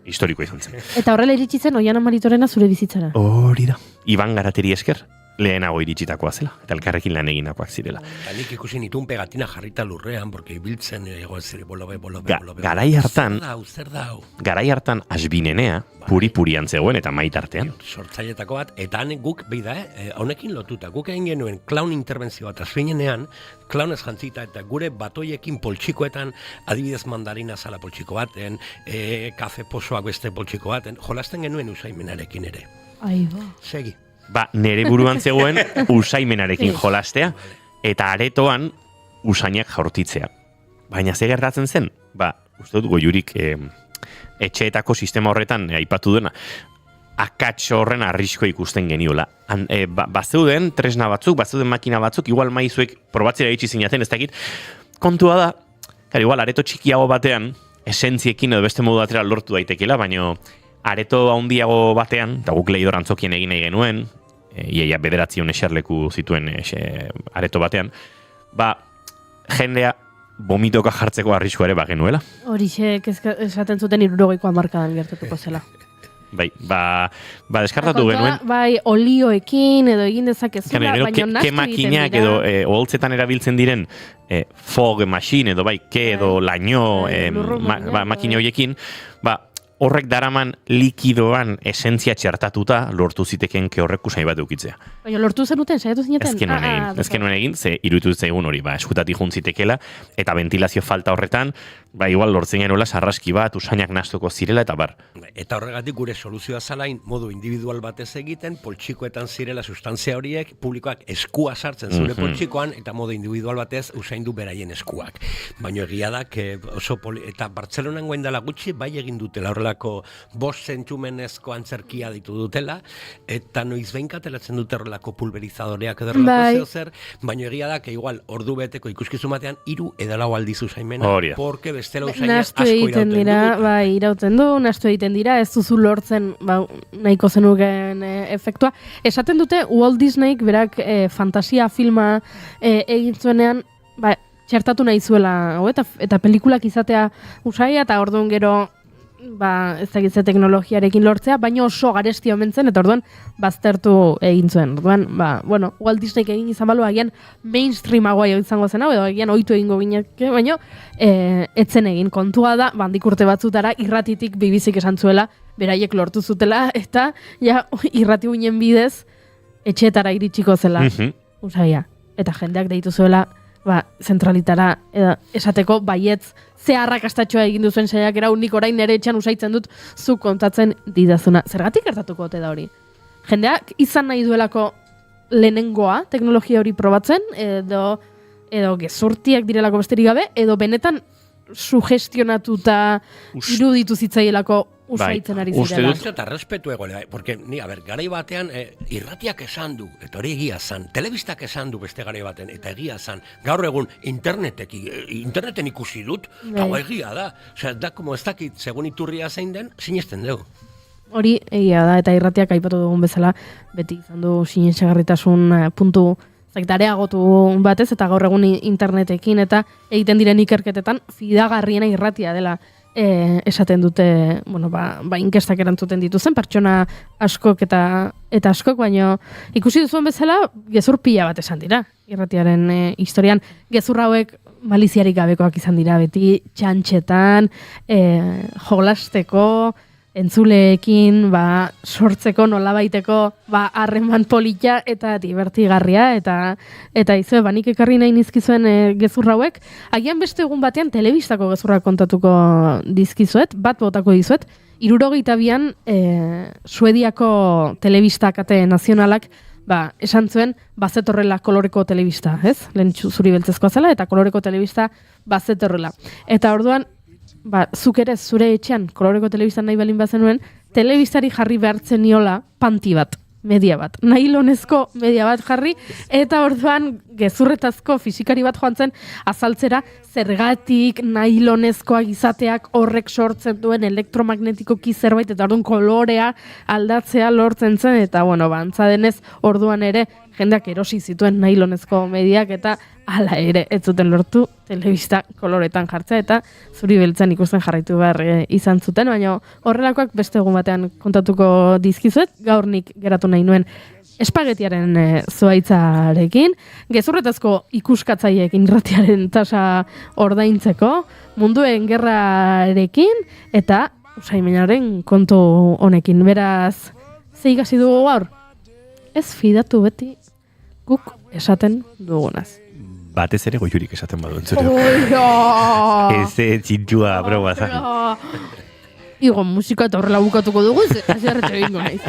historiko izan zen. Eta horrela iritsi zen Oiana Maritorena zure bizitzara. Hori da. Iban Garateri esker, lehenago iritsitakoa zela, eta elkarrekin lan eginakoak zirela. Nik ikusi nituen pegatina jarrita lurrean, porque ibiltzen egoezeri bolobe. Garai hartan, Zer da hau? Garai hartan asbinenea, puri-purian zegoen eta maitartean. Sortzailetako bat, eta guk, honekin lotuta, guk egin genuen clown intervenzio bat asbinenean, clownez jantzita eta gure batoiekin poltsikoetan, adibidez mandarina zala poltsiko baten, kafe posoak beste poltsiko baten, jolasten genuen usaimenarekin ere. Segi. Nere buruan zegoen usaimenarekin jolastea, eta aretoan usainak jaurtitzea. Baina ze gertatzen zen? Uste dut goiurik etxeetako sistema horretan aipatu duena, akatxo horren arrisko ikusten geniola. Bazeuden tresna batzuk, bazeuden makina batzuk, igual maizuek probatzera itxi zinaten, ez dakit. Kontua da, igual areto txikiago batean, esentziekin edo beste modu batera lortu daitekela, baino areto handiago batean, eta guk Leidor Antzokien egin nahi genuen, iaia 9 eserleku zituen areto batean, jendea vomitoka jartzeko arriskua ere bagenuela. Horixe, esaten zuten 60 hamarkadan gertatuko zela. Bai, deskartatu genuen. Bai, olioekin edo egin dezakezula, baina nastu Kemakinak egiten dira. edo oholtzetan erabiltzen diren fog machine edo edo laino makina horiekin, horrek daraman likidoan esentzia txertatuta lortu ziteken horrek usai bat eukitzea. Baina lortu zenuten, saiatu zineten? Ez genuen egin, ze iruditu zaigun hori, eskutatik juntzitekela, eta ventilazio falta horretan, igual lortzen genuela sarraski bat, usainak nastuko zirela, eta bar. Eta horregatik gure soluzioa zalain, modu individual batez egiten, poltsikoetan zirela sustantzia horiek, publikoak eskua sartzen zure poltsikoan, eta modu individual batez usaindu beraien eskuak. Baina egia da, eta Bartzelonan goen dela gutxi, bai egin dutela horrelako 5 zentsumenezko antzerkia ditu dutela, eta noiz behinka ateratzen dute horrelako pulverizadoreak edo horrelako zer, baina egia da, igual ordu beteko ikuskizun batean 3 edo 4 aldiz usaimena, porque bestela usaina asko irauten du. Irauten du, nastu egiten dira, ez duzu lortzen nahiko zenuken efektua. Esaten dute, Walt Disneyk berak fantasia filma egin zuenean, txertatu nahi zuela, eta pelikulak izatea usaia, eta orduan gero ez dakitze teknologiarekin lortzea, baina oso garesti omen zen, eta orduan baztertu egin zuen. Orduan, Walt Disneyk egin izan balu, agian mainstreamagoa izango zen hau, edo agian ohitu egingo gineke, baina etzen egin. Kontua da, handik urte batzutara, irratitik BBC-k esan zuela, beraiek lortu zutela, eta irrati ginen bidez, etxeetara iritsiko zela usaia. Eta jendeak deitu zuela, zentralitara esateko baietz ze arrakastatxoa egin duzuen saiakera nik orain nere etxean usaitzen dut zuk kontatzen didazuna. Zergatik gertatuko ote da hori? Jendeak izan nahi duelako lehenengoa teknologia hori probatzen, edo gezurtiak direlako besterik gabe, edo benetan sugestionatuta iruditu zitzaielako usaitzen ari zirela. Uste eta respetu egoela, porque garai batean irratiak esan du, eta hori egia zan, telebistak esan du beste garai baten, eta egia zan, gaur egun interneten ikusi dut, eta egia da. Osea, da, como ez dakit, segun iturria zein den, sinesten dugu. Hori egia da, eta irratiak aipatu dugun bezala, beti izan du sinesagarritasun puntu areagotu batez, eta gaur egun internetekin, eta egiten diren ikerketetan, fidagarriena irratia dela esaten dute, inkestak erantzuten dituzen, pertsona askok eta askok, baina ikusi duzuen bezala, gezur pila bat esan dira, irratiaren historian. Gezur hauek maliziarik gabekoak izan dira, beti txantxetan, jolasteko, entzuleekin, sortzeko, nolabaiteko, harreman polita eta divertigarria, eta izue, nik ekarri nahi nizkizuen gezurra hauek, agian beste egun batean telebistako gezurra kontatuko dizkizuet, bat botako dizuet, 72an Suediako telebista kate nazionalak, esan zuen, bazetorrela koloreko telebista, ez? Lehen zuri beltzezkoa zela, eta koloreko telebista bazetorrela. Eta orduan, zuk ere zure etxean koloreko telebistan nahi balin bazenuen, telebistari jarri behartzen niola panti bat, media bat, nailonezko media bat jarri, eta orduan gezurretazko fisikari bat joan zen azaltzera zergatik nailonezkoak izateak horrek sortzen duen elektromagnetikoki zerbait, eta orduan kolorea aldatzea lortzen zen, eta antza denez orduan ere jendeak erosi zituen nailonezko mediak, eta hala ere ez zuten lortu telebista koloretan jartzea, eta zuri beltzen ikusten jarraitu behar izan zuten, baina horrelakoak beste egun batean kontatuko dizkizuet, gaur nik geratu nahi nuen espagetiaren zuaitzarekin, gezurretazko ikuskatzaileekin irratiaren tasa ordaintzeko, munduen gerrarekin, eta usaimenaren kontu honekin. Beraz, ze ikasi dugu gaur? Ez fidatu beti guk esaten dugunaz. Batez ere goiurik esaten badu entzure. Ez txintua proba zaki. Igo musika eta horrela bukatuko dugu, azerretxe bingo naiz.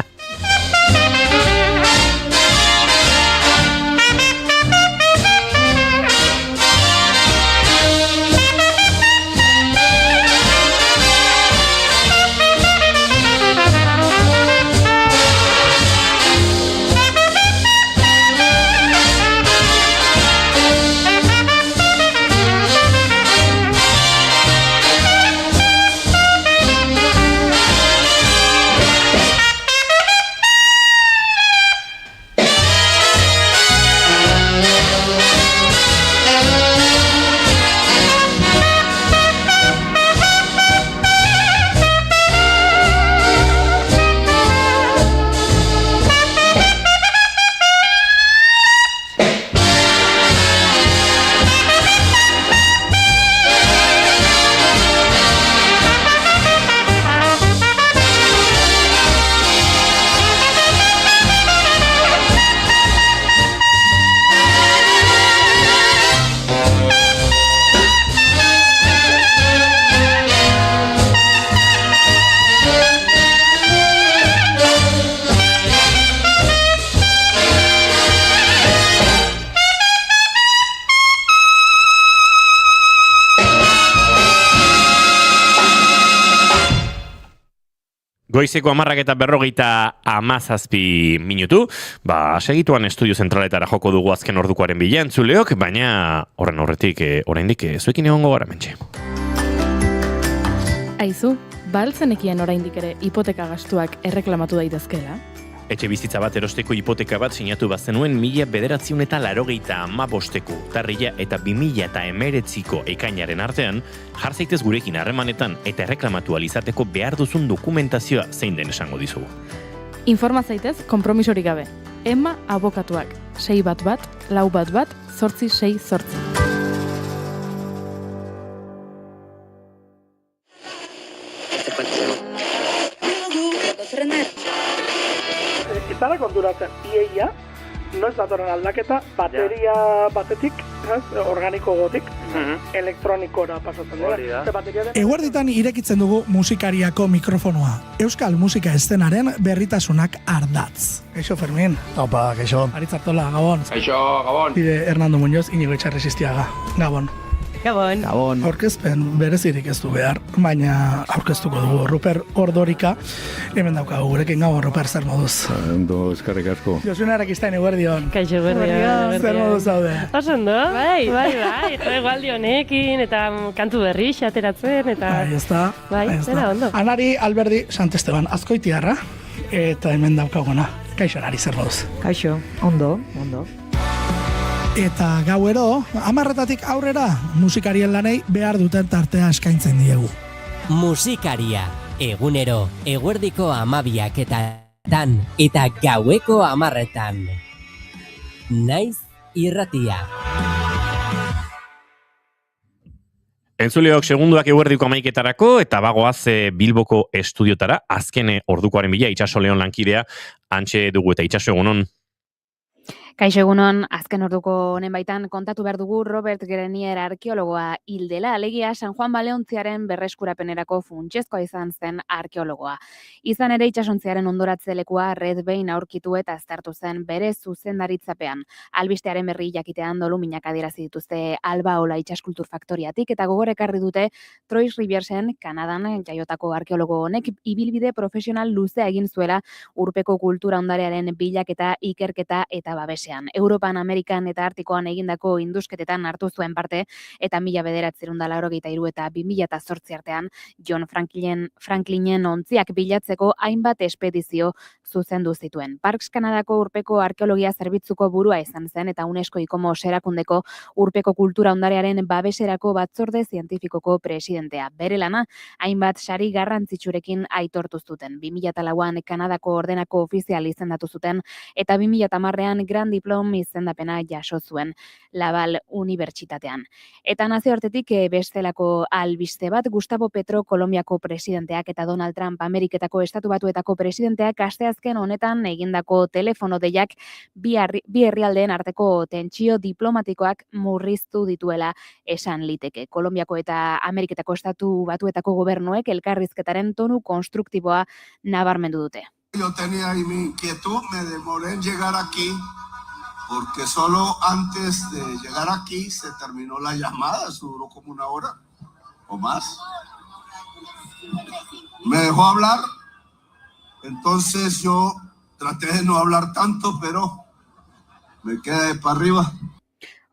Goizeko 10:57 segituan estudio zentraletara joko dugu azken ordukoaren bila entzuleok, baina horren aurretik oraindik zuekin egongo gara mentxe. Aizu, baltzenekien oraindik ere hipoteka gastuak erreklamatu daitezkeela? Etxe bizitza bat erosteko hipoteka bat sinatu bazenuen 1985ko urtarrila eta 2019ko ekainaren artean, jar zaitez gurekin harremanetan eta erreklamatu alizateko behar duzun dokumentazioa zein den esango dizugu. Informa zaitez konpromisorik gabe. Emma abokatuak. 611-411-868. Izara konturatzen, iaia, noiz datorren aldaketa, bateria batetik, organiko gotik, elektronikora pasatzen dira. Eguerditan irekitzen dugu musikariako mikrofonoa. Euskal musika eszenaren berritasunak ardatz. Kaixo, Fermin. Opa, kaixo. Aritzartola, Gabon. Kaixo, Gabon. Bide Hernando Muñoz, Inigo Etxarresistiaga. Gabon. Gabon. Gabon. Aurkezpen berezirik ez du behar, baina aurkeztuko dugu Ruper Ordorika. Hemen daukagu gurekin. Gabon, Ruper, zer moduz? Ondo, eskerrik asko. Josuna Erakistain eguerdion. Kaixo, eguerdion. Zer moduz zaude? Osondo? Bai. Egualdi honekin, eta kantu berri ateratzen, eta... Bai, ez da. Zera ondo. Anari Alberdi Santesteban, azkoitiarra, eta hemen daukaguna. Kaixo, Anari, zer moduz? Kaixo, ondo. Eta gauero, 10:00 aurrera, musikarien lanei behar duten tartea eskaintzen diegu. Musikaria, egunero, eguerdiko 12:00 eta gaueko 10:00. Naiz irratia. Entzuleok segunduak eguerdiko 11:00 eta bagoaz Bilboko estudiotara, azken ordukoaren bila, Itxaso Leon lankidea, antxe dugu eta Itxaso egunon. Kaixo egunon, azken orduko honen baitan kontatu behar dugu Robert Grenier arkeologoa hil dela, alegia San Juan Baleontziaren berreskurapenerako funtsezkoa izan zen arkeologoa. Izan ere itsasontziaren ondoratzelekua Red Bein aurkitu eta aztertu zen bere zuzendaritzapean. Albistearen berri jakitean doluminak adierazi dituzte Albaola itsaskultur faktoriatik eta gogorekarri dute Trois Riviersen, Kanadan jaiotako arkeologo honek ibilbide profesional luzea egin zuela urpeko kultura ondarearen bilaketa, ikerketa eta babes. Europan, Amerikan eta Artikoan egindako indusketetan hartu zuen parte eta 1983 eta 2008 artean John Franklinen ontziak bilatzeko hainbat espedizio zuzendu zituen. Parks Kanadako urpeko arkeologia zerbitzuko burua izan zen eta UNESCO ICOMOS erakundeko urpeko kultura ondarearen babeserako batzorde zientifikoko presidentea. Bere lana hainbat sari garrantzitsurekin aitortu zuten. 2004an Kanadako ordenako ofizial izendatu zuten eta 2010an Grand Diplom izendapena jaso zuen Laval Unibertsitatean. Eta nazioartetik bestelako albiste bat, Gustavo Petro Kolonbiako presidenteak eta Donald Trump Ameriketako Estatu Batuetako presidenteak asteazken honetan egindako telefono deiak bi herrialdeen arteko tentsio diplomatikoak murriztu dituela esan liteke. Kolonbiako eta Ameriketako Estatu Batuetako gobernuek elkarrizketaren tonu konstruktiboa nabarmendu dute. Yo tenía ahí mi inquietud, me demoré en llegar aquí porque solo antes de llegar aquí se terminó la llamada, eso duró como 1 hora o más. Me dejó hablar, entonces yo traté de no hablar tanto, pero me quedé para arriba.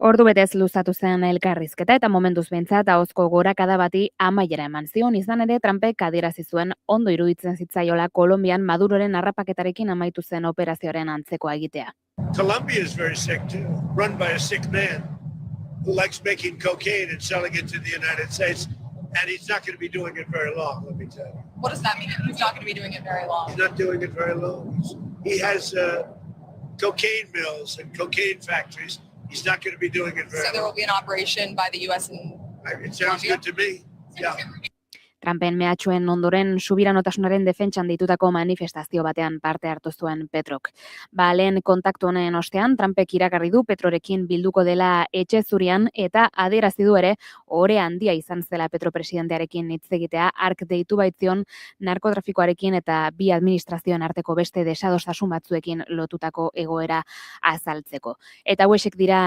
Ordu betez luzatu zen elkarrizketa eta momentuz behintzat ahozko gorakada bati amaiera eman zion, izan ere Trumpek adierazi zuen ondo iruditzen zitzaiola Kolonbian Maduroren harrapaketarekin amaitu zen operazioaren antzekoa egitea. Colombia is very sick too, run by a sick man who likes making cocaine and selling it to the United States, and he's not going to be doing it very long, let me tell you. What does that mean? He's not going to be doing it very long? He's not doing it very long. He has cocaine mills and cocaine factories. He's not going to be doing it very long. So there will be an operation by the U.S. in It sounds good to me. Yeah. Trumpen mehatxuen ondoren subiranotasunaren defentsan ditutako manifestazio batean parte hartu zuen Petrok. Lehen kontaktu honen ostean, Trumpek iragarri du Petrorekin bilduko dela etxe zurian eta adierazi du ere ore handia izan zela Petro presidentearekin hitz egitea, hark deitu baitzion narkotrafikoarekin eta bi administrazioen arteko beste desadostasun batzuekin lotutako egoera azaltzeko. Eta hauexek dira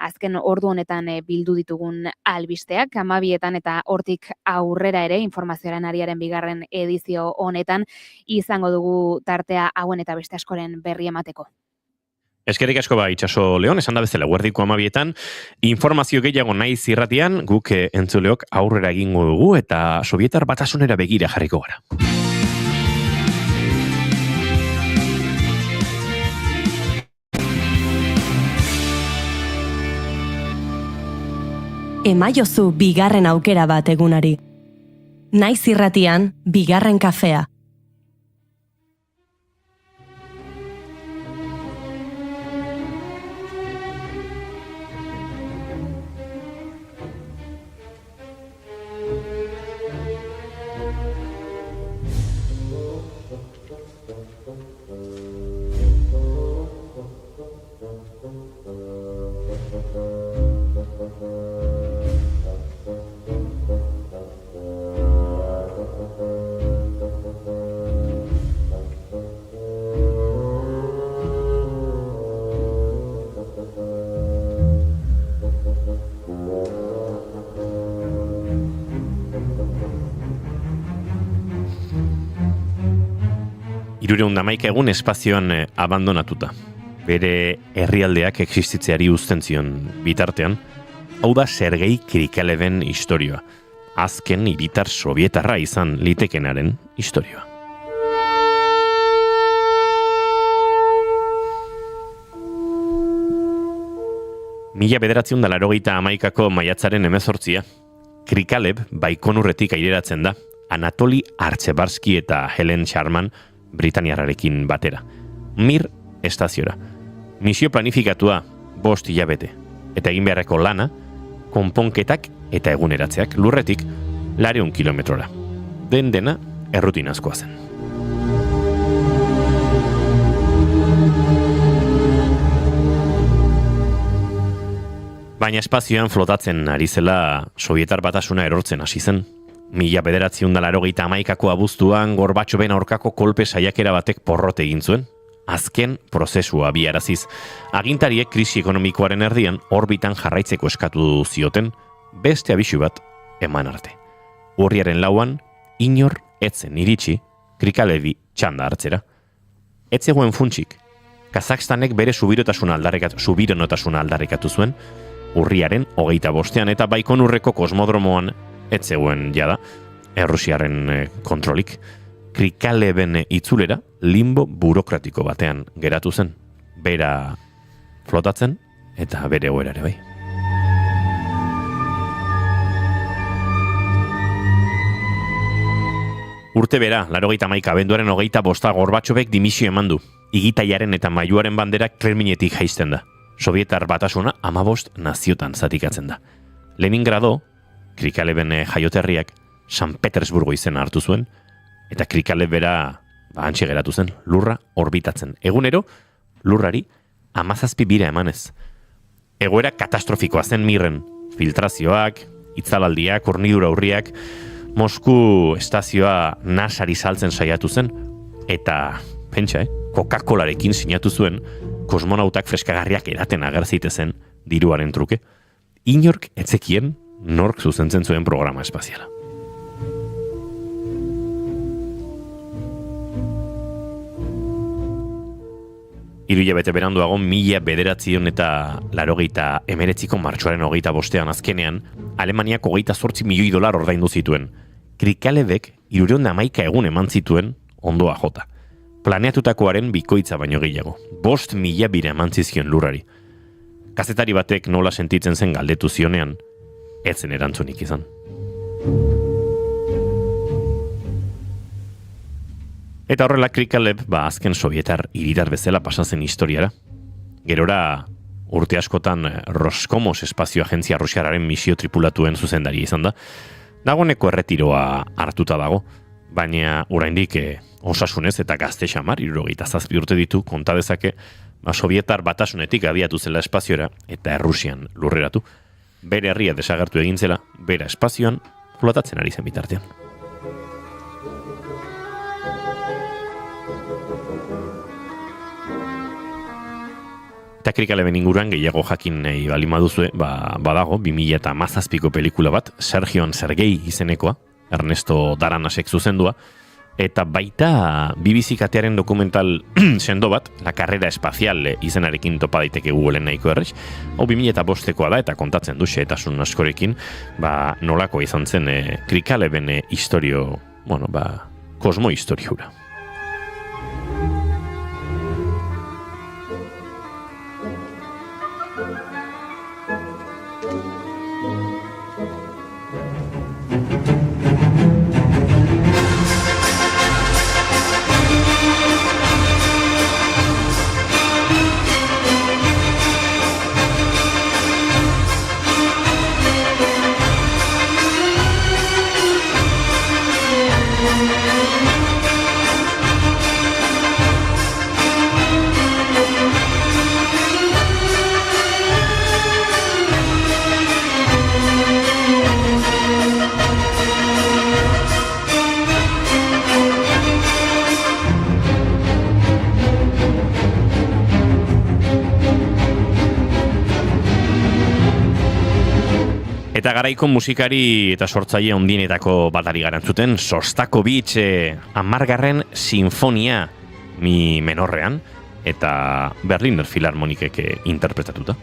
azken ordu honetan bildu ditugun albisteak, 12etan eta hortik aurrera ere informazioaren ariaren bigarren edizio honetan izango dugu tartea hauen eta beste askoren berri emateko. Eskerrik asko Itxaso Leon, esan da bezala guerdiko 12etan, informazio gehiago naiz irratian, guk entzuleok aurrera egingo dugu eta Sobietar Batasunera begira jarriko gara. Emaiozu bigarren aukera bat egunari. Naiz irratian, bigarren kafea. Egun espazioan abandonatuta. Bere herrialdeak existitzeari uzten zion bitartean, hau da Sergei Krikaleben istorioa. Azken hiritar sovietarra izan litekenaren istorioa. Mila 1981ko maiatzaren 18, Krikaleb Baikonurretik aireratzen da, Anatoli Artsebarski eta Helen Sharman Britaniarrarekin batera. Mir estaziora. Misio planifikatua 5 hilabete. Eta egin beharreko lana, konponketak eta eguneratzeak lurretik 200 kilometrora. Dena errutinazkoa zen. Baina espazioan flotatzen ari zela Sobietar Batasuna erortzen hasi zen. 1981ko abuztuan Gorbatxoven aurkako kolpe saiakera batek porrot egin zuen. Azken prozesua abiaraziz, agintariek krisi ekonomikoaren erdian orbitan jarraitzeko eskatu zioten, beste abisu bat eman arte. Urriaren 4, inor etzen iritsi Krikalebi txanda hartzera. Etzegoen funtsik, Kazakstanek bere subirotasuna aldarrikatu zuen, urriaren 25 eta Baikonurreko kosmodromoan etzegoen jada, Errusiaren kontrolik, Krikaleben itzulera limbo burokratiko batean geratu zen. Bera flotatzen eta bere egoera ere bai. Urte bera, 81 abenduaren 25 Gorbatxovek dimisio eman du. Igitaiaren eta mailuaren banderak Kremlinetik jaisten da. Sobietar Batasuna 15 naziotan zatikatzen da. Leningrado, Krikaleben jaioterriak San Petersburgo izena hartu zuen, eta Krikaleb bera hantxe geratu zen, lurra orbitatzen. Egunero, lurrari 17 bira emanez. Egoera katastrofikoa zen Mirren. Filtrazioak, itzalaldiak, hornidura urriak, Mosku estazioa nasari saltzen saiatu zen, eta, pentsa, Coca-Colarekin sinatu zuen, kosmonautak freskagarriak eraten agerzitezen diruaren truke. Inork etzekien nork zuzentzen zuen programa espaziala. Hilabete beranduago 1989ko martxoaren 25 azkenean, Alemaniak $28 milioi ordaindu zituen. Krikalebek 311 egun eman zituen ondoa jota. Planeatutakoaren bikoitza baino gehiago. 5.000 bira eman zizkion lurrari. Kazetari batek nola sentitzen zen galdetu zionean, ez zen erantzunik izan. Eta horrela Krikaleb azken sovietar hiritar bezala pasatzen historiara. Gerora urte askotan Roscosmos espazio agentzia rusiararen misio tripulatuen zuzendari izan da. Dagoeneko erretiroa hartuta dago, baina oraindik osasunez eta gazte xamar, 77 urte ditu, konta dezake, Sobietar Batasunetik abiatu zela espaziora eta Errusian lurreratu. bere herria desagertu egin zela, bera espazioan flotatzen ari zen bitartean. Eta Krikaleben inguruan gehiago jakin nahi bali maduzue, badago, 2017ko pelikula bat, Sergion Sergei izenekoa, Ernesto Daranasek zuzendua, eta baita BBC katearen dokumental sendo bat, La Carrera Espacial izenarekin topa daiteke Googleen nahiko errex, hau 2005koa da eta kontatzen du xehetasun askorekin, nolako izan zen Krikaleben historio, kosmo historiura. Eta garaiko musikari eta sortzaile ondienetako batari garantzuten, Sostakovich 10. sinfonia mi menorrean, eta Berliner Philharmonikek interpretatuta.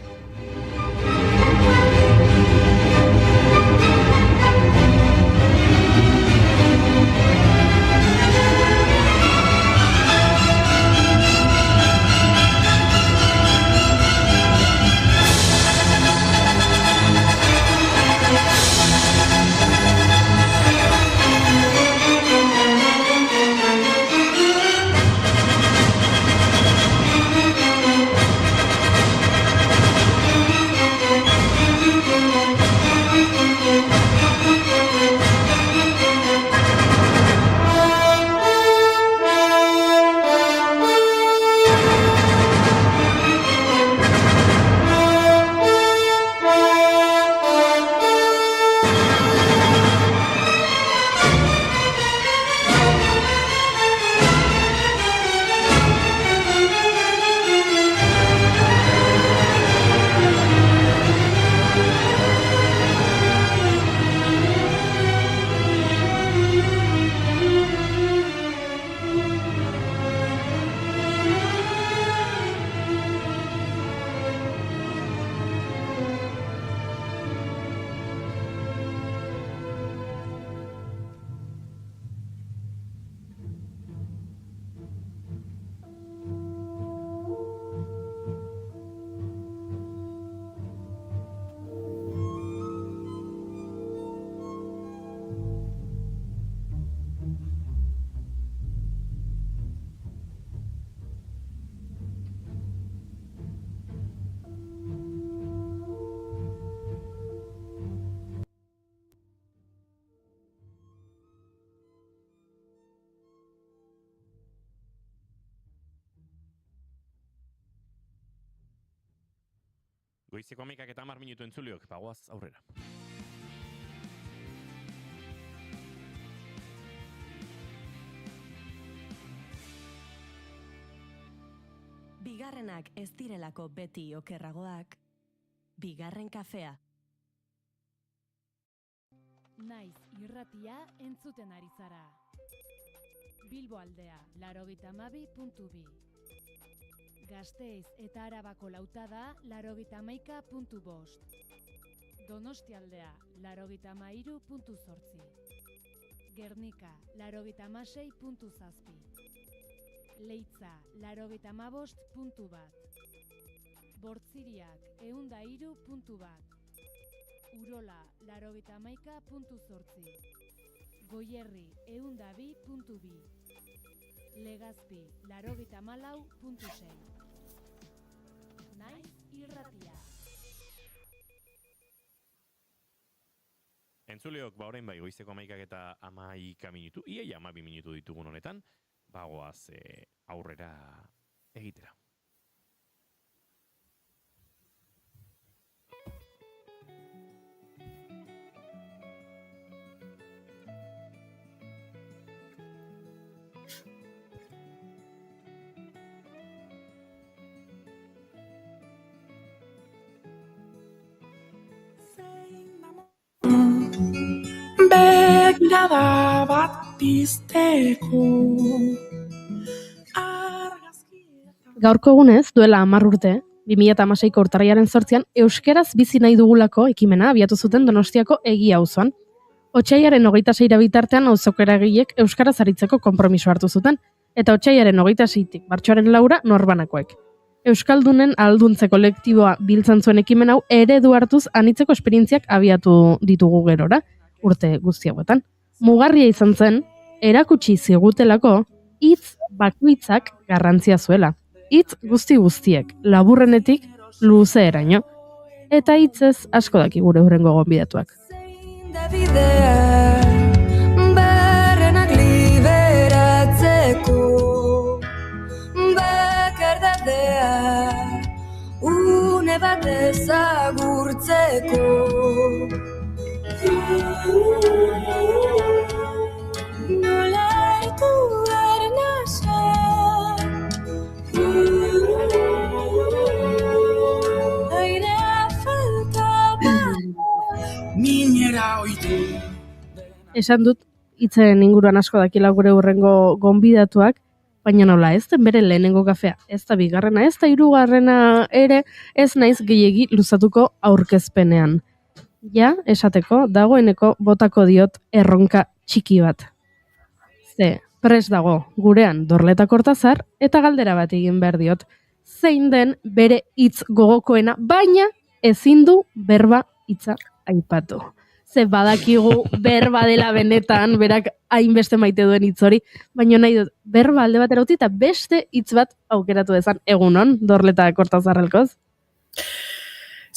Goizeko 11 minutu entzuliok, bagoaz aurrera. Bigarrenak ez direlako beti okerragoak, bigarren kafea. Naiz irratia entzuten ari zara. Bilbo aldea, 92.2. Gasteiz eta Arabako lautada, 91.5. Donostialdea, 93.8. Gernika, 96.7. Leitza, 95.1. Bortziriak, 103.1. Urola, 91.8. Goierri, 102.2. Legazpi, 94.6. Naiz irratia. Entzuleok, orain bai, goizeko 11 minutu, iaia 12 minutu ditugun honetan, bagoaz aurrera egitera. Mirada bat pizteko. Gaurko egunez, duela 10 urte, 2016ko urtarrilaren 8an, euskeraz bizi nahi dugulako ekimena abiatu zuten Donostiako Egia auzoan. Otsailaren 26 bitartean auzoko eragileek euskaraz aritzeko konpromiso hartu zuten, eta otsailaren 26tik martxoaren 4 norbanakoek. Euskaldunen ahalduntze kolektiboa biltzan zuen ekimen hau eredu hartuz anitzeko esperientziak abiatu ditugu gerora, urte guzti hauetan. Mugarria izan zen, erakutsi zigutelako hitz bakoitzak garrantzia zuela. Hitz guztiek, laburrenetik luzeeraino. Eta hitzez asko daki gure hurrengo gonbidatuak. Berrenak liberatzeko bakardadea une bat ezagurtzeko nola hartu arnasa airea falta minera oitu. Esan dut, hitzen inguruan asko dakila gure hurrengo gonbidatuak, baina nola ez den bere lehenengo kafea, ez da bigarrena, ez da hirugarrena ere, ez naiz gehiegi luzatuko aurkezpenean. Ja, esateko, dagoeneko botako diot erronka txiki bat. Ze, prest dago, gurean Dorleta Kortazar, eta galdera bat egin behar diot. Zein den bere hitz gogokoena, baina ezin du berba hitza aipatu. Ze badakigu berba dela benetan, berak hainbeste maite duen hitz hori, baina nahi dut, berba alde batera utzi eta beste hitz bat aukeratu dezan. Egunon, Dorleta Kortazarrelkoz?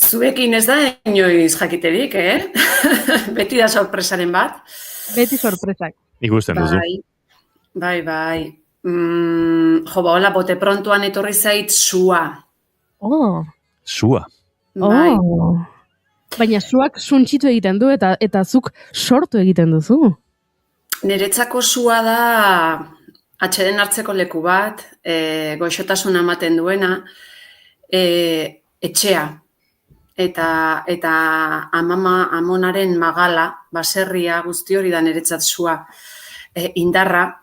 Zuekin ez da inoiz jakiterik, Beti da sorpresaren bat. Beti sorpresak. Ikusten duzu. Bai. Hola, bote prontuan etorri zait sua. Oh. Sua. Bai. Oh. Baina zuak suntxitu egiten du eta zuk sortu egiten duzu. Niretzako sua da atxeden hartzeko leku bat, goxotasuna ematen duena, etxea. Eta amonaren magala, baserria guzti hori da niretzat sua, indarra,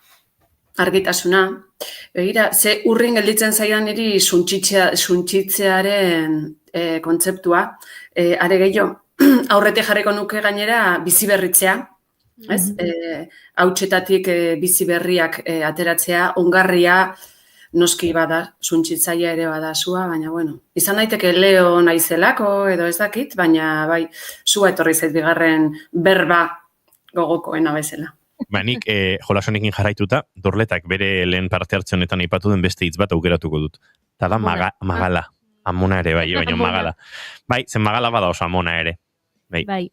argitasuna. Begira, ze urrin gelditzen zaidan niri suntsitzearen kontzeptua, are gehiago, aurretik jarriko nuke gainera bizi berritzea, ez? Hautsetatik bizi berriak ateratzea, ongarria, noski bada, suntsitzaia ere bada sua, baina bueno, izan daiteke leo naizelako edo ez dakit, baina bai, sua etorri zait bigarren berba gogokoena bezala. Ba, nik jolasonekin jarraituta, Dorletak bere lehen parte hartze honetan aipatu den beste hitz bat aukeratuko dut. Eta da magala. Amona ere, bai, baina magala. Bai, zen magala bada oso amona ere. Bai,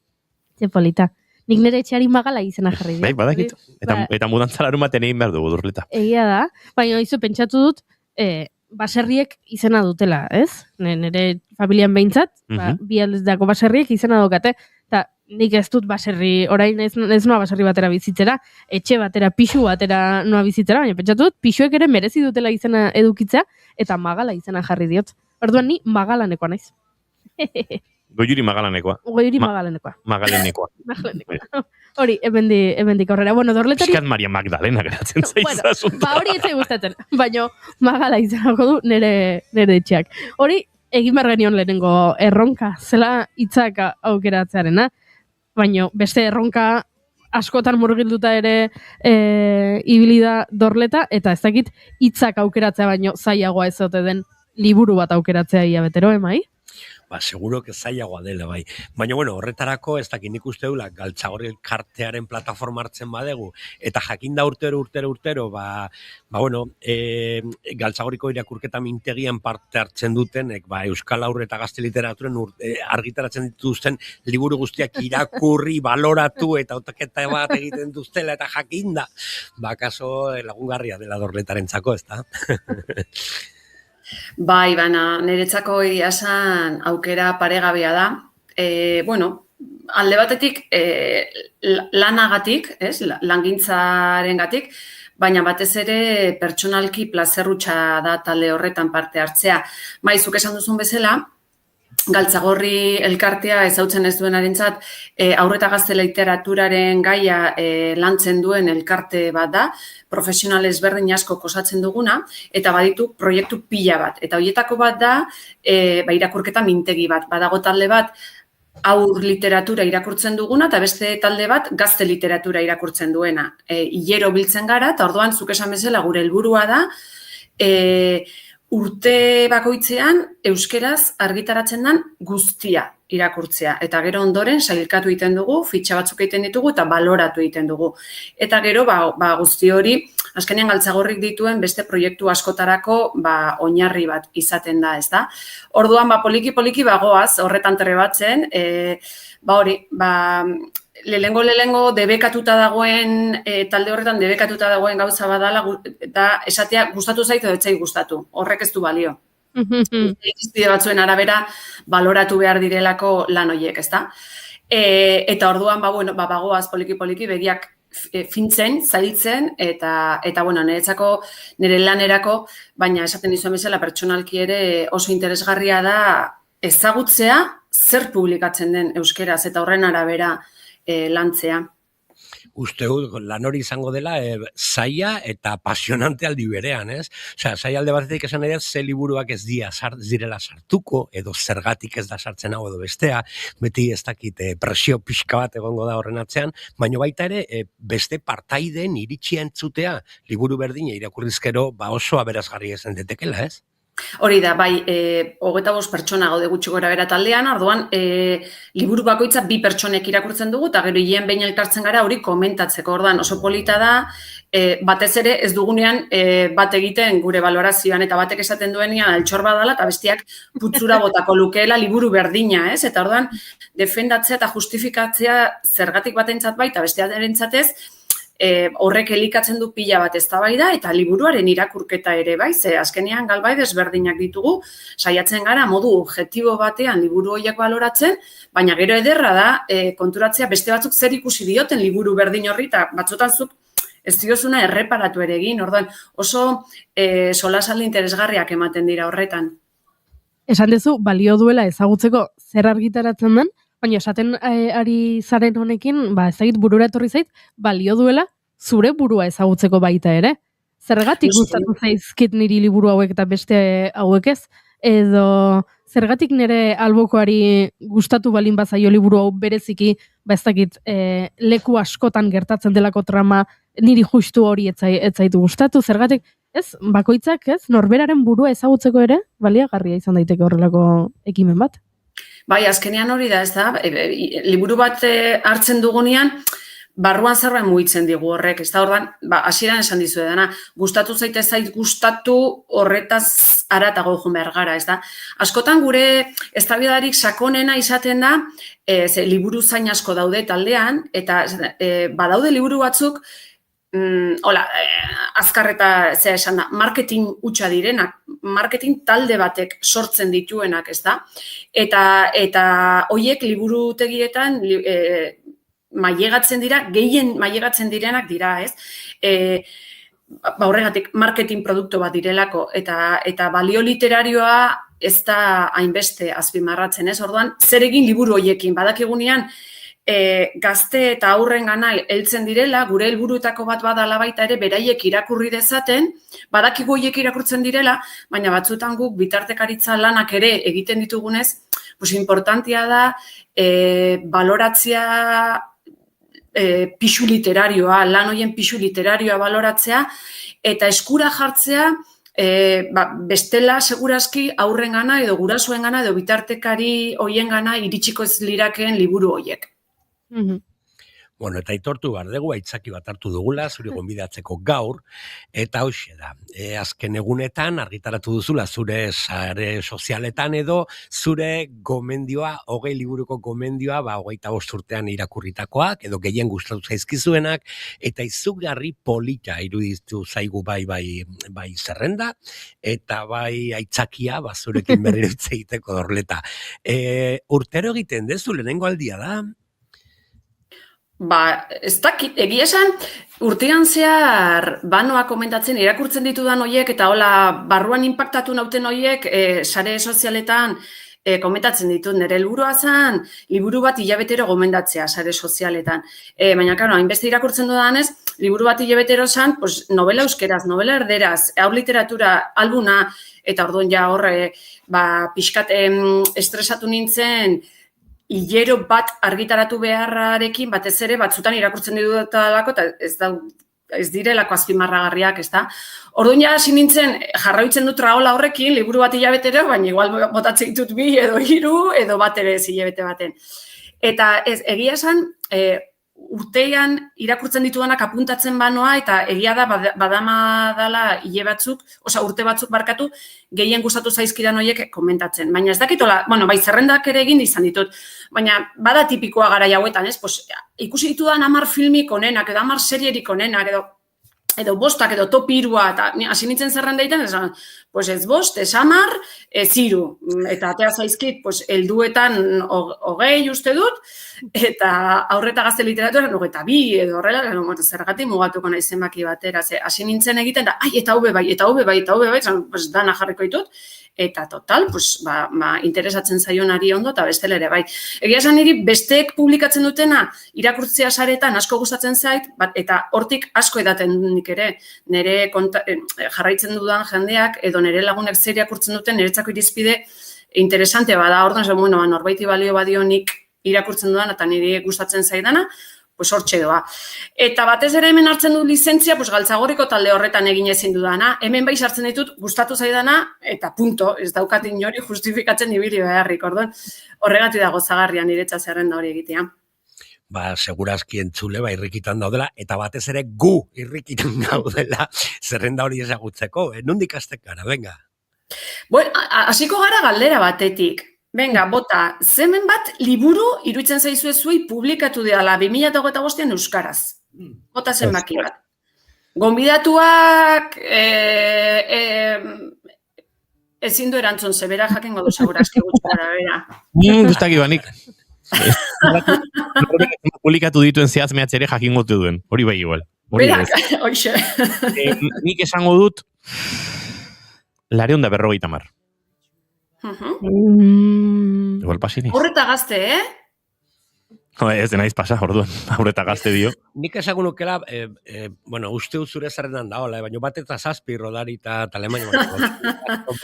ze polita. Nik nire etxeari magala izena jarri dut. Bai, badakit. Eta mudantzalaru maten egin behar dugu, Dorleta. Egia da, baina izo pentsatu dut, baserriek izena dutela, ez? Nire familian behintzat, bi aldetako baserriek izena daukate, eta nik ez dut baserri, orain ez noa baserri batera bizitzera, etxe batera, pixu batera noa bizitzera, baina pentsatu dut, pixuek ere merezi dutela izena edukitzea, eta magala izena jarri diot. Orduan ni magalanekoa naiz. Goiuri magalanekoa. Magalenekoa. Hori, hemendik aurrera. Bueno, Dorletari... Piskat Maria Magdalena geratzen zaizasun. Ba, hori ez gustatzen, baina magala izanako du nire etxeak. Hori, egin behar genion lehenengo erronka, zela hitzak aukeratzearena, baina beste erronka askotan murgilduta ere ibili da Dorleta, eta ez dakit hitzak aukeratzea baino zailagoa ez ote den liburu bat aukeratzea hilabetero, emai? Ba, seguro que zailagoa dela, bai. Baina, bueno, horretarako, ez dakit nik uste dula, Galtzagorri Elkartearen plataforma hartzen badegu, eta jakinda urtero, bueno, Galtzagorriko irakurketa mintegian parte hartzen dutenek, Euskal Haur eta Gazte Literaturen argitaratzen dituzten liburu guztiak irakurri, baloratu, eta otaketa bat egiten duztela, eta jakinda, kaso lagungarria dela Dorletarentzako, ez da? Bai, baina niretzako esan aukera paregabea da. Bueno, alde batetik lanagatik, langintzarengatik, baina batez ere pertsonalki plazerrutxa da talde horretan parte hartzea. Bai, zuk esan duzun bezala, Galtzagorri elkartea ezautzen ez duenarentzat haur eta gazte literaturaren gaia lantzen duen elkarte bat da, profesional ezberdin asko osatzen duguna, eta baditu proiektu pila bat. Eta horietako bat da irakurketa mintegi bat. Badago talde bat haur literatura irakurtzen duguna, eta beste talde bat gazte literatura irakurtzen duena. Hilero biltzen gara, eta orduan zuk esan bezala gure helburua da, urte bakoitzean euskeraz argitaratzen den guztia irakurtzea. Eta gero ondoren sailkatu egiten dugu, fitxa batzuk egiten ditugu eta baloratu egiten dugu. Eta gero guzti hori, azkenean Galtzagorrik dituen beste proiektu askotarako oinarri bat izaten da, ez da? Orduan poliki-poliki bagoaz horretan trebatzen, lehengo debekatuta dagoen, talde horretan debekatuta dagoen gauza badala, eta esatea gustatu zait edo etzai gustatu. Horrek ez du balio. Irizpide batzuen arabera baloratu behar direlako lan horiek, ezta? Eta orduan, bagoaz poliki-poliki begiak fintzen, zailtzen, eta niretzako, nire lanerako, baina esaten dizuen bezala pertsonalki ere oso interesgarria da ezagutzea zer publikatzen den euskeraz eta horren arabera lantzea. Uste lan hori izango dela zaila eta pasionante aldi berean, ez? Osea, zaila alde batetik esan nahi ze liburuak ez direla sartuko, edo zergatik ez da sartzen hau edo bestea, beti ez dakit presio pixka bat egongo da horren atzean, baina baita ere beste partaideen iritsia entzutea liburu berdina irakurrizkero oso aberasgarri ezen detekela, ez? Hori da, 25 pertsona gaude gutxi gora bera taldean, orduan liburu bakoitza 2 pertsonek irakurtzen dugu, eta gero hien behin elkartzen gara hori komentatzeko. Orduan oso polita da, batez ere ez dugunean bat egiten gure balorazioan, eta batek esaten duenean altxor badala, eta bestiak putzura botako lukeela liburu berdina, ez? Eta orduan defendatzea eta justifikatzea zergatik batentzat bai, eta bestearentzatez, horrek elikatzen du pila bat eztabaida eta liburuaren irakurketa ere bai, ze azkenean galbai desberdinak ditugu, saiatzen gara modu objektibo batean liburu horiek baloratzen, baina gero ederra da konturatzea beste batzuk zer ikusi dioten liburu berdin horri, eta batzutan zuk ez diozuna erreparatu ere egin, orduan oso solasaldi interesgarriak ematen dira horretan. Esan dezu, balio duela ezagutzeko zer argitaratzen den, baina esaten ari zaren honekin, ezagit burura etorri zait, balio duela zure burua ezagutzeko baita ere. Zergatik gustatu zaizkit niri liburu hauek eta beste hauek ez? Edo zergatik nire albokoari gustatu balin bazaio liburu hau bereziki, ezagit leku askotan gertatzen delako trama niri justu hori etzaitu gustatu, zergatik ez, bakoitzak ez, norberaren burua ezagutzeko ere, baliagarria izan daiteke horrelako ekimen bat. Bai, azkenean hori da, ez da, liburu bat hartzen dugunean, barruan zerbait mugitzen digu horrek, ez da, ordan, hasieran esan dizu edana, gustatu zait gustatu horretaz aratago joan behar gara, ez da. Askotan gure eztabaidarik sakonena izaten da, liburu zain asko daude taldean, eta badaude liburu batzuk, azkar eta zea esan da, marketing hutsa direnak, marketing talde batek sortzen dituenak, ez da? Eta hoiek liburutegietan mailegatzen dira, gehien mailegatzen direnak dira, ez? Horregatik marketing produktu bat direlako, eta balio literarioa ez da hainbeste azpimarratzen, ez? Orduan, zer egin liburu hoiekin, badakigunean, gazte eta aurren gana heltzen direla, gure helburuetako bat badala baita ere beraiek irakurri dezaten, badakigu horiek irakurtzen direla, baina batzuetan guk bitartekaritza lanak ere egiten ditugunez, importantia da baloratzea pixu literarioa, lan horien pixu literarioa baloratzea, eta eskura jartzea, bestela segurazki aurren gana edo gurasoen gana edo bitartekari horien gana iritsiko ez lirakeen liburu horiek. Bueno, eta aitortu behar dugu, aitzaki bat hartu dugula, zure gonbidatzeko gaur, eta hoxe da, azken egunetan argitaratu duzula zure sare sozialetan edo zure gomendioa, 20 liburuko gomendioa, 25 urtean irakurritakoak, edo gehien gustatu zaizkizuenak, eta izugarri polita iruditu zaigu bai zerrenda, eta bai aitzakia, zurekin berriro hitz egiteko dorleta. Urtero egiten dezu, lehenengo aldia da? Ez dakit, egia esan, urtean zehar banoa komentatzen, irakurtzen ditudan horiek, eta hola, barruan inpaktatu nauten horiek, sare sozialetan komentatzen ditut, nire helburua zen, liburu bat hilabetero gomendatzea sare sozialetan. Baina, claro, hainbeste irakurtzen dudanez, liburu bat hilabetero zen, pues, novela euskeraz, novela erderaz, hau literatura, albuna, eta orduan ja horre, pixkat estresatu nintzen, hilero bat argitaratu beharrarekin, batez ere, batzutan irakurtzen ditudalako, eta ez direlako azpimarragarriak, ez da? Orduan ja hasi nintzen, jarraitzen dut raola horrekin, liburu bat hilabetero, baina igual botatzen ditut 2 edo 3 edo bat ere ez hilabete baten. Eta egia esan, urtean irakurtzen ditudanak apuntatzen banoa, eta egia da badama dala urte batzuk barkatu, gehien gustatu zaizkidan horiek komentatzen. Baina ez dakitola, bai zerrendak ere egin izan ditut, baina bada tipikoa gara hauetan, ez? Ikusi ditudan 10 filmik onenak, edo 10 serierik onenak, edo 5 edo top 3, eta hasi nintzen zerrenda egiten, pues ez 5, ez 10, ez 3. Eta atea zaizkit, pues helduetan 20 uste dut, eta aurreta gazte literatura 22 edo horrela, zergatik mugatuko nahi zenbaki batera. Hasi nintzen egiten da, eta hau bai, pues dana jarriko ditut, eta total, pues, interesatzen zaionari ondo, eta bestela ere bai. Egia esan niri besteek publikatzen dutena irakurtzea saretan asko gustatzen zait, eta hortik asko edaten nik ere, nire jarraitzen dudan jendeak, edo nire lagunek zer irakurtzen duten, niretzako irizpide interesante bada, orduan, norbaiti balio badio nik irakurtzen dudan, eta niri gustatzen zaidana, pues hortxe doa. Eta batez ere hemen hartzen du lizentzia, pues Galtzagorriko talde horretan egin ezin dudana, hemen bai sartzen ditut gustatu zaidana, eta punto, ez daukat inori justifikatzen ibili beharrik, orduan, horregatik dago zagarria niretza zerrenda hori egitea. Segurazki entzule, irrikitan daudela, eta batez ere gu irrikitan gaudela zerrenda hori ezagutzeko. Nondik hastek gara, venga. Bueno, hasiko gara galdera batetik. Venga, bota, zemen bat liburu iruditzen zaizu zuei publikatu dela 2025an euskaraz. Bota zenbaki bat. Gonbidatuak ezin du erantzun, zebera jakengo du segurazki gutxara, bera. Gustaki banik. Publikatu dituen zehaz mehatzere jakingo duen, hori bai igual. Berak, hoxe. Nik esango dut, 250. Igual pasini. Aurreta gazte, Ez denaiz pasa, orduan, aurreta gazte dio. Nik esango nukela, uste dut zure zerrendan da, baina bat eta 7 rodari eta Alemania.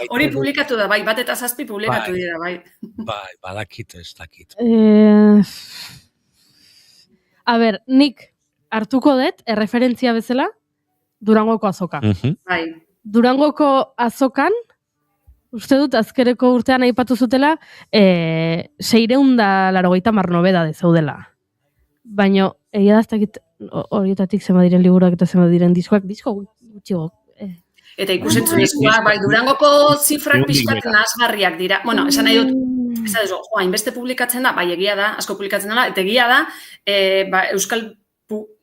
Hori publikatu da, bai, bat eta 7 publikatu dira, bai. Bai, badakit, ez dakit. A ber, nik hartuko dut, erreferentzia bezala, Durangoko azoka. Bai. Durangoko azokan, uste dut, azkereko urtean aipatu zutela, 680 nobedade zeudela. Baina, egia daztakit horietatik zema diren liburuak eta zema diren disko gutxigo. Eta ikusentzunezkoak, bai, Durangoko zifrak pixkat nazgarriak dira. Bueno, esan nahi dut, hainbeste publikatzen da, bai, egia da, asko publikatzen dela, eta egia da, Euskal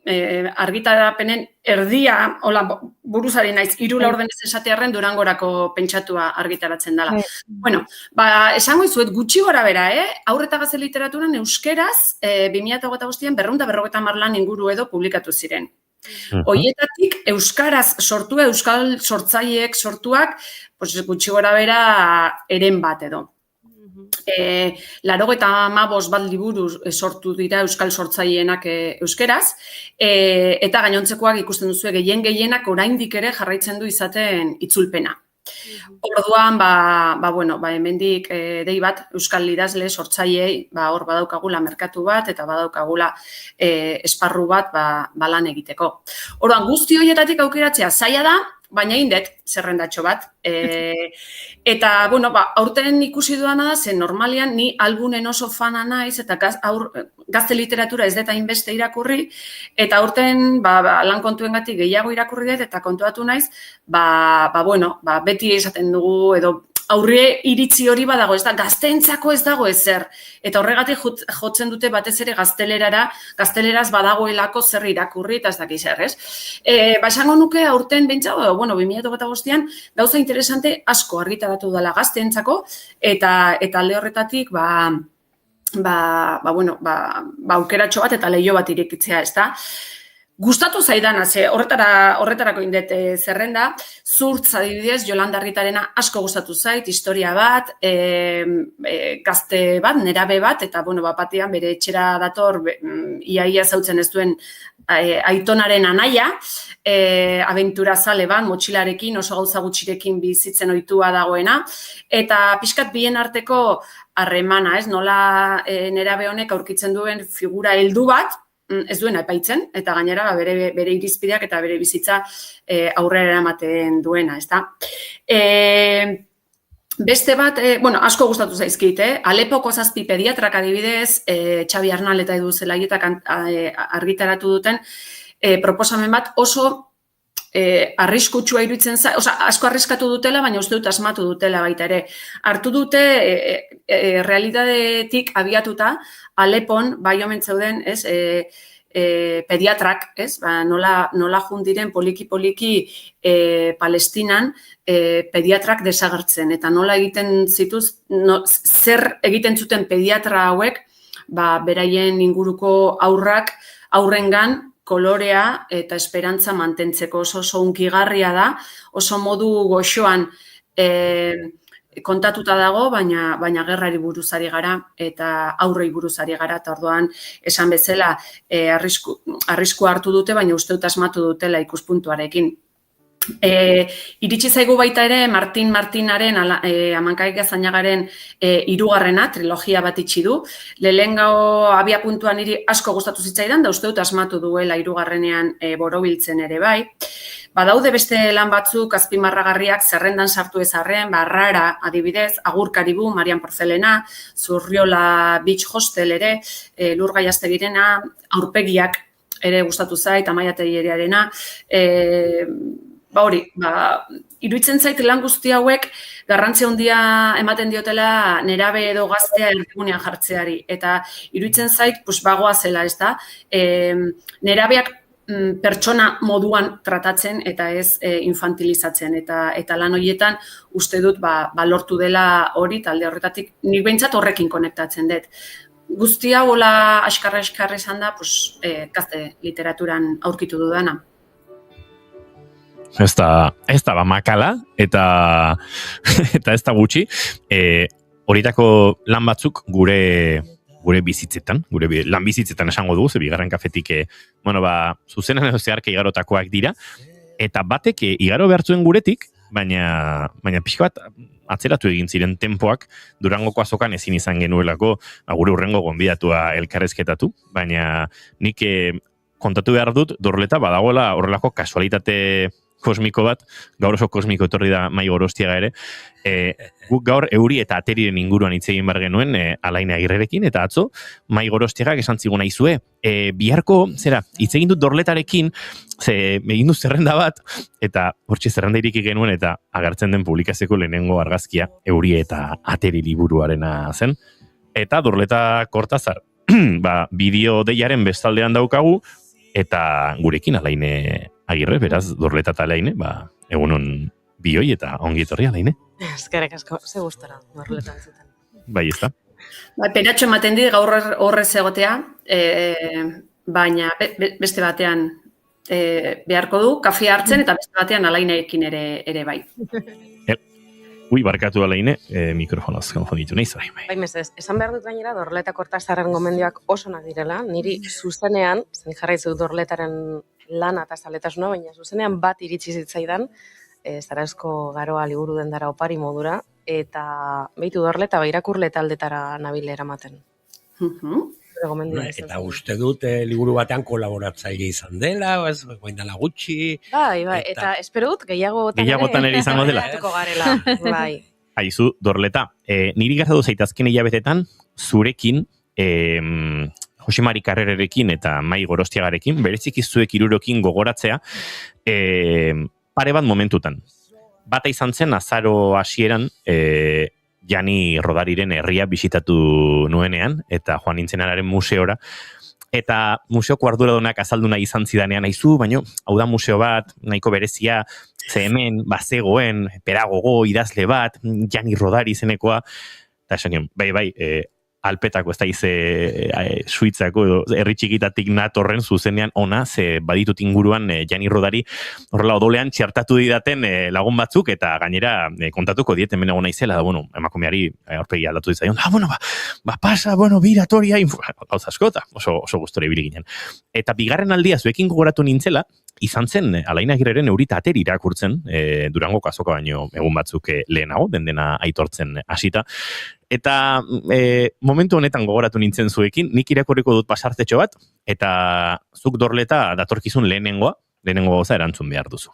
argitarapenen erdia, buruzari naiz, 3 laurdenez esatearren Durangorako pentsatua argitaratzen dela. Bueno, esango izuet, gutxi gora bera, aurreta gazte literaturan euskeraz, 2025an 250 lan inguru edo publikatu ziren. Hoietatik, euskaraz sortua, euskal sortzaileek sortuak, gutxi gora bera eren bat edo. 95 bat liburu sortu dira euskal sortzaileenak euskeraz, eta gainontzekoak ikusten duzu gehienak oraindik ere jarraitzen du izaten itzulpena. Orduan, hemendik dei bat euskal idazle sortzaileei hor badaukagula merkatu bat eta badaukagula esparru bat lan egiteko. Orduan, guzti horietatik aukeratzea zaila da, baina indet zerrendatxo bat. Eta, aurten ikusi duana da, zen normalian ni albunen oso fana naiz, eta gazte literatura ez deta inbeste irakurri, eta aurten lan kontuengatik gehiago irakurri dut, eta kontuatu naiz, beti esaten dugu, edo aurre iritzi hori badago, ez da, gazteentzako ez dago ezer. Eta horregatik jotzen dute batez ere gazteleraz badagoelako zer irakurri, eta ez dakiz ez? Esango nuke aurten bentsa, 2025an, gauza interesante asko argitaratu dela gazteentzako, eta alde horretatik, aukeratxo bat eta leio bat irekitzea, ez da? Gustatu zaidana, ze horretarako indet zerrenda, Zurtz adibidez, Jolanda Ritarena asko gustatu zait, historia bat, gazte bat, nerabe bat, eta batean bere etxera dator, iaia zautzen ez duen aitonaren anaia, abentura zale bat, motxilarekin, oso gauza gutxirekin bizitzen ohitua dagoena, eta pixkat bien arteko harremana, ez, nola nerabe honek aurkitzen duen figura heldu bat, ez duena epaitzen, eta gainera bere irizpideak eta bere bizitza aurrera eramaten duena, ezta. Beste bat, asko gustatu zaizkit, Alepoko 7 pediatrak adibidez, Xabi Arnal eta Edu Zelaietak argitaratu duten proposamen bat oso arriskutsua iruditzen za, asko arriskatu dutela, baina uste dut asmatu dutela baita ere. Hartu dute realitatetik abiatuta Alepon bai omen zeuden, ez, pediatrak, ez, nola jundiren poliki Palestinan pediatrak desagertzen, eta nola egiten zer egiten zuten pediatra hauek, beraien inguruko aurrengan kolorea eta esperantza mantentzeko oso hunkigarria da, oso modu goxoan kontatuta dago, baina gerrari buruzari gara eta aurrei buruzari gara, eta orduan esan bezala arrisku hartu dute, baina uste dut asmatu dutela ikuspuntuarekin. Iritsi zaigu baita ere Martinaren Amankaik Gazainagaren 3. trilogia bat itxi du. Lehenengo abiapuntuan niri asko gustatu zitzaidan, da uste dut asmatu duela 3. borobiltzen ere bai. Badaude beste lan batzuk azpimarragarriak zerrendan sartu ezarren, Rara adibidez, Agur Karibu, Marian Porcelena, Zurriola Beach Hostel ere, Lur Gaiastegirena, Aurpegiak ere gustatu zait, Amaia Teileriarena, iruditzen zait lan guzti hauek garrantzia handia ematen diotela nerabe edo gaztea erdigunean jartzeari, eta iruditzen zait bagoazela, ez da, nerabeak pertsona moduan tratatzen eta ez infantilizatzen, eta lan horietan uste dut lortu dela hori, talde horretatik nik behintzat horrekin konektatzen dut. Guzti hau hola askarra izan da, gazte literaturan aurkitu dudana. Ez da makala, eta ez da gutxi. Horitako lan batzuk gure bizitzetan, gure lan bizitzetan esango dugu, ze bigarren kafetik, zuzenan edo zeharka igarotakoak dira, eta batek igaro behartzuen guretik, baina pixka bat atzeratu egin ziren tempoak Durangoko azokan ezin izan genuelako, gure hurrengo gonbidatua elkarrezketatu, baina nik kontatu behar dut, Dorleta badagoela horrelako kasualitate kosmiko bat, gaur oso kosmiko etorri da Mai Gorostiaga ere, guk gaur euri eta ateriren inguruan hitz egin behar genuen Alain Agirrerekin, eta atzo Mai Gorostiagak esan zigun aizue, biharko, hitz egin dut Dorletarekin, egin du zerrenda bat, eta hortxe zerrenda iriki genuen, eta agertzen den publikazioko lehenengo argazkia euri eta ateri liburuarena zen, eta Dorleta Kortazar, bideo deiaren bestaldean daukagu, eta gurekin Alain Agirre, beraz, Dorleta eta Alain, egunon bioi eta ongi etorri Alain. Eskerrik asko, ze gustora, Dorleta entzuten. Bai, ez da. Peratxo ematen dit gaur horrez egotea, baina beste batean beharko du, kafea hartzen, eta beste batean Alainekin ere bai. Barkatu Alain, mikrofonoz konfonditu nahiz. Bai, mesez, esan behar dut gainera Dorleta Kortazarren gomendioak oso direla, niri zuzenean, zen jarraizu Dorletaren lana eta zaletasuna, baina zuzenean bat iritsi zitzaidan, Zarauzko Garoa liburu dendara opari modura, eta behitu Dorleta irakurle taldetara nabile eramaten. Eta uste dut liburu batean kolaboratzaile izan dela, goindala gutxi. Bai, eta espero dut gehiagotan ere izango dela. Bai. Aizu, Dorleta, niri gertatu zaitazken hilabetetan, zurekin, Josemari Karrererekin eta Mai Gorostiagarekin, bereziki zuek hirurekin gogoratzea, pare bat momentutan. Bata izan zen, azaro hasieran, Jani Rodariren herria bisitatu nuenean, eta joan nintzenararen museora, eta museoko arduradunak azaldu nahi izan zidanean aizu, baina hau da museo bat, nahiko berezia, ze hemen, bazegoen, pedagogo, idazle bat, Jani Rodari izenekoa, eta esan nion, bai, Alpetako, ez da ize Suitzako edo herri txikitatik natorren zuzenean ona, ze baditut inguruan Jani Rodari horrela odolean txertatu didaten lagun batzuk, eta gainera kontatuko diet hemen egon naizela, da, bueno, emakumeari aurpegi aldatu dizaion, pasa, biratoria, gauza askota, oso gustora ibili ginen. Eta bigarren aldia zuekin gogoratu nintzela, izan zen Alain Agirreren Eurita Ateri irakurtzen, Durango kazoka baino egun batzuk lehenago, dena aitortzen hasita. Eta momentu honetan gogoratu nintzen zuekin, nik irakurriko dut pasartetxo bat, eta zuk Dorleta datorkizun lehenengo gauza erantzun behar duzu.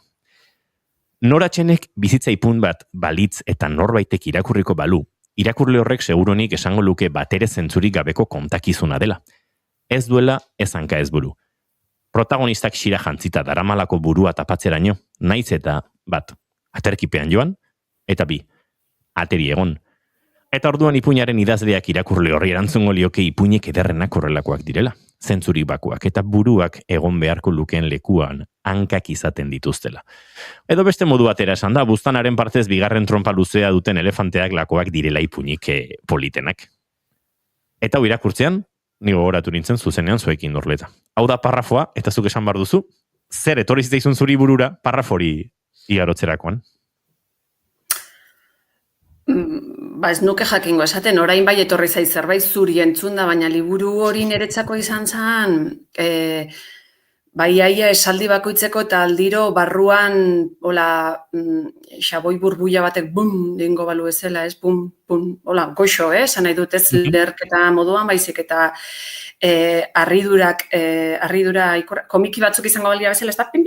Noratxenek bizitza ipun bat balitz eta norbaitek irakurriko balu, irakurle horrek seguronik esango luke batere zentzurik gabeko kontakizuna dela. Ez duela, ez hanka ez buru. Protagonistak xira jantzita daramalako burua tapatzeraino, naiz eta bat, aterkipean joan, eta bi, ateri egon. Eta orduan ipuinaren idazleak irakurle horri erantzungo lioke ipuinek ederrenak horrelakoak direla. Zentzurik bakuak eta buruak egon beharko lukeen lekuan hankak izaten dituztela. Edo beste modu batera esan da, buztanaren partez bigarren trompa luzea duten elefanteak lakoak direla ipuinik politenak. Eta hau irakurtzean, nigo gogoratu nintzen zuzenean zuekin Dorleta. Hau da parrafoa, eta zuk esan bar duzu, zer etorri zitzaizun zuri burura parrafori igarotzerakoan? Ez nuke jakingo esaten, orain bai etorri zaiz zerbait zuri entzun da, baina liburu hori niretzako izan zen, bai aia esaldi bakoitzeko eta aldiro barruan xaboi burbuia batek bum, dingo balu ezela, ez, bum, hola, goxo, esan nahi dut ez lerketa moduan, baizik eta harridura, komiki batzuk izango balia bezala, ez da, pin,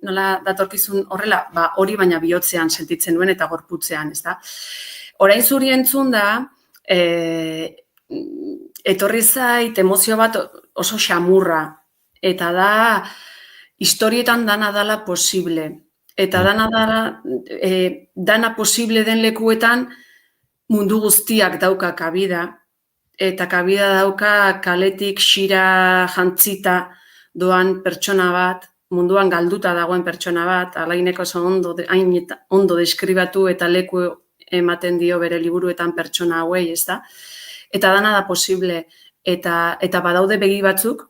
nola datorkizun horrela, hori baina bihotzean sentitzen duen eta gorputzean, ez da. Orain zuri entzun da, etorri zait emozio bat oso xamurra, eta da, historietan dana dala posible. Eta dana posible den lekuetan mundu guztiak dauka kabida, eta kabida dauka kaletik xira jantzita doan pertsona bat, munduan galduta dagoen pertsona bat, Alaineko oso ondo deskribatu eta leku ematen dio bere liburuetan pertsona hauei, ez da? Eta dana da posible, eta badaude begi batzuk,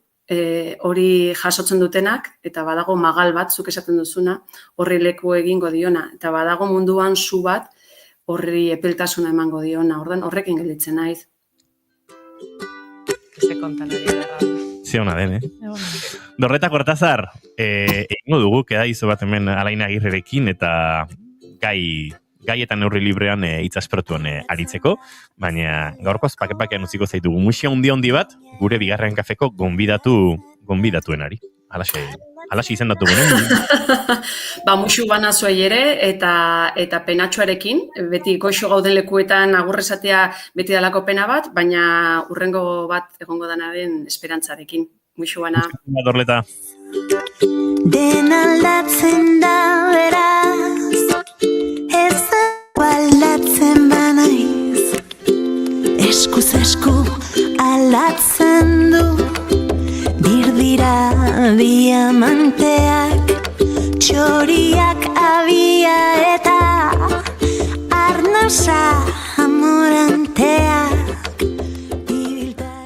hori jasotzen dutenak, eta badago magal batzuk esaten duzuna, horri leku egingo diona, eta badago munduan zu bat, horri epeltasuna emango diona, horrekin gelditzen naiz. Ze kontan hori da. Ze hona den, Dorleta Kortazar, egingo dugu, keda izo bat hemen Alain Agirrerekin, eta gaietan neurri librean itzaspertuan aritzeko, baina gaurkoaz pake-pakean utziko zaitugu musia handi bat, gure bigarren kafeko gonbidatuenari. Halaxe izendatu gure. Musu bana zuei ere, eta penatxoarekin, beti goxo gauden lekuetan agurrezatea beti dalako pena bat, baina urrengo bat egongo danaren esperantzarekin. Musu bana. Dorleta. Den aldatzen da beraz, ez aldatzen banaiz, eskuz esku aldatzen du, dirdira diamanteak, txoriak abia eta arnasa amoranteak.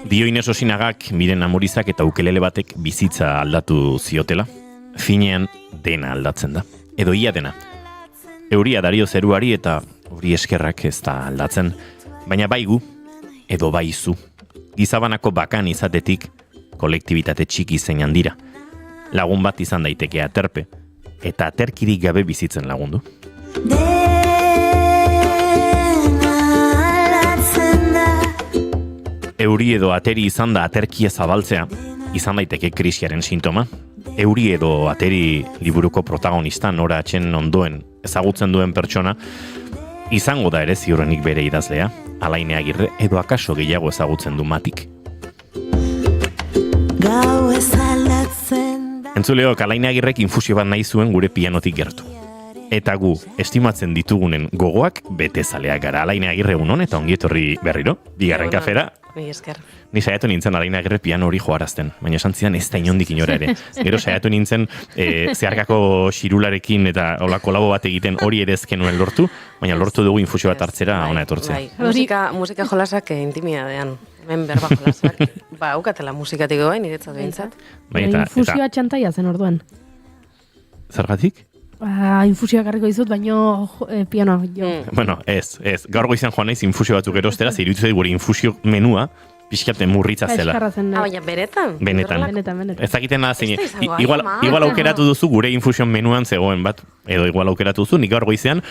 Dio Ines Osinagak Miren Amorizak eta ukelele batek bizitza aldatu ziotela. Finean dena aldatzen da. Edo ia dena. Euria dario zeruari eta hori eskerrak ez da aldatzen. Baina bai gu, edo bai zu. Gizabanako bakan izatetik kolektibitate txiki zein handira. Lagun bat izan daiteke aterpe, eta aterkirik gabe bizitzen lagundu. Euri edo ateri izan da aterkia zabaltzea, izan daiteke krisiaren sintoma. Euri edo ateri liburuko protagonista Nora Atxen ondoen ezagutzen duen pertsona, izango da ere ziurrenik bere idazlea, Alain Agirre edo akaso gehiago ezagutzen du Matik. Entzuleok, Alain Agirrek infusio bat nahi zuen gure pianotik gertu. Eta gu, estimatzen ditugunen gogoak betezaleak gara. Alain Agirre unon eta ongietorri berriro, bigarren kafera. Ni esker. Ni saiatu nintzen Alaina Agerre piano hori joarazten, baina esan zidan ez da inondik inora ere. Gero saiatu nintzen zeharkako xirularekin eta hola kolabo bat egiten hori ere ezkenuen lortu, baina lortu dugu infusio bat hartzera ona etortzea. Musika jolasak intimidadean. Hemen berba jolasak. Aukatela musikatik goain, niretzat behintzat. Infusioa txantaia zen orduan. Zergatik? Infusioa garriko dizut, baino pianoa jo. Bueno, ez. Gaur goizan joan naiz infusio batzuk erostera, ze iruditu zait gure infusio menua pixkaten murritza zela. Baina benetan? Benetan. Ez dakiten nada zein. Igual aukeratu duzu gure infusion menuan zegoen bat, edo igual aukeratu duzu, nik gaur goizean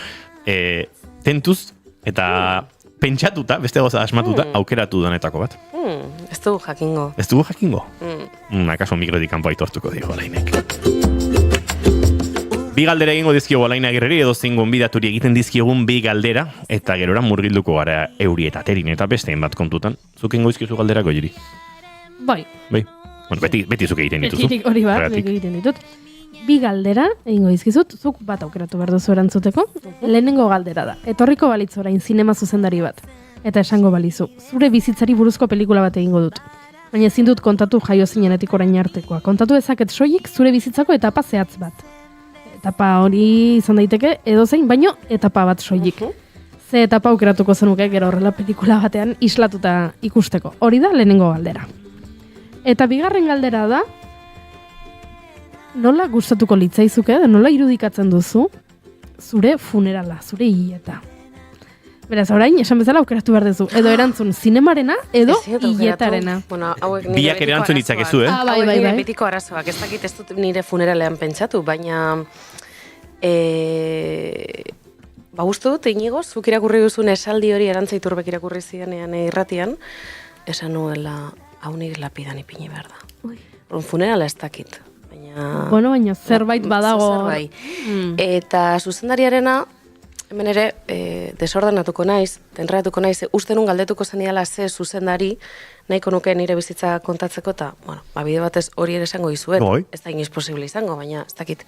tentuz eta pentsatuta, beste goza asmatuta, aukeratu danetako bat. Ez dugu jakingo. Ez dugu jakingo? Akaso mikrotik kanpo aitortuko digo Alainek. Bi galdera egingo dizkiogu Alaina Agerreri edo zein gonbidaturi egiten dizkiogun bi galdera eta gerora murgilduko gara Euri eta Terin eta besteen bat kontutan. Zuk egingo dizkiozu galdera Goiri? Bai. Bueno, beti zuk egiten dituzu. Betitik hori bat, egiten ditut. Bi galdera egingo dizkizut, zuk bat aukeratu behar duzu erantzuteko. Lehenengo galdera da, etorriko balitz orain zinema zuzendari bat. Eta esango balizu, zure bizitzari buruzko pelikula bat egingo dut. Baina ezin dut kontatu jaio zinenetik orain artekoa. Kontatu dezaket soilik zure bizitzako etapa zehatz bat. Etapa hori izan daiteke edozein, baino etapa bat soilik. Ze etapa aukeratuko zenuke gero horrela pelikula batean islatuta ikusteko. Hori da lehenengo galdera. Eta bigarren galdera da, nola gustatuko litzaizuke, nola irudikatzen duzu zure funerala, zure hileta. Beraz, orain, esan bezala aukeratu behar duzu. Edo erantzun zinemarena, edo hiletarena. Biak erantzun ditzakezu, Bai. Nire betiko arazoak. Ez dakit ez dut nire funeralean pentsatu, baina uste dut, Inigo, zuk irakurri duzun esaldi hori Arantziturbek irakurri zidanean irratian, esan nuela, hau nik lapidan ipini behar da. Funerala ez dakit. Baina zerbait badago. Eta zuzendariarena, hemen ere, desordenatuko naiz, tenratuko naiz, uste nun galdetuko zeniala ze zuzendari, nahiko nuke nire bizitza kontatzeko, eta, bide batez hori ere esango dizuet, ez da inoiz posible izango, baina ez dakit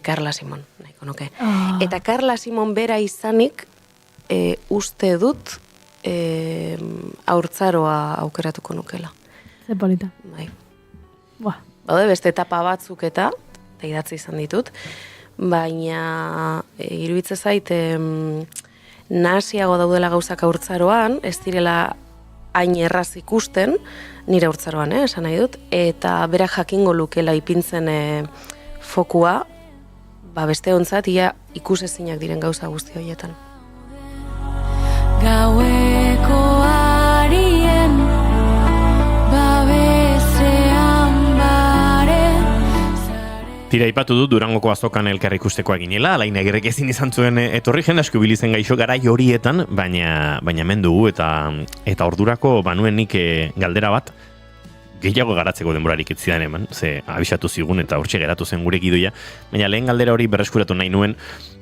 Carla Simon, nahiko nuke. Eta Carla Simon bera izanik, uste dut, haurtzaroa aukeratuko nukela. Ze polita. Bai. Baude beste etapa batzuk eta idatzi izan ditut, baina iruditzen zait nahasiago daudela gauzak haurtzaroan, ez direla hain erraz ikusten, nire haurtzaroan, esan nahi dut, eta bera jakingo lukela ipintzen fokua, beste ontzat, ia ikusezinak diren gauza guzti horietan. Gaueko arien babesean bare. Tira ipatu dut Durangoko azokan elkarri ikusteko ginela, Alaina Agerrek ezin izan zuen etorri jende asko bilizen gaixo garai horietan, baina hemen dugu eta ordurako banuen nik galdera bat gehiago garatzeko denborarik ez zidan eman, ze abisatu zigun eta hortxe geratu zen gure gidoia, baina lehen galdera hori berreskuratu nahi nuen,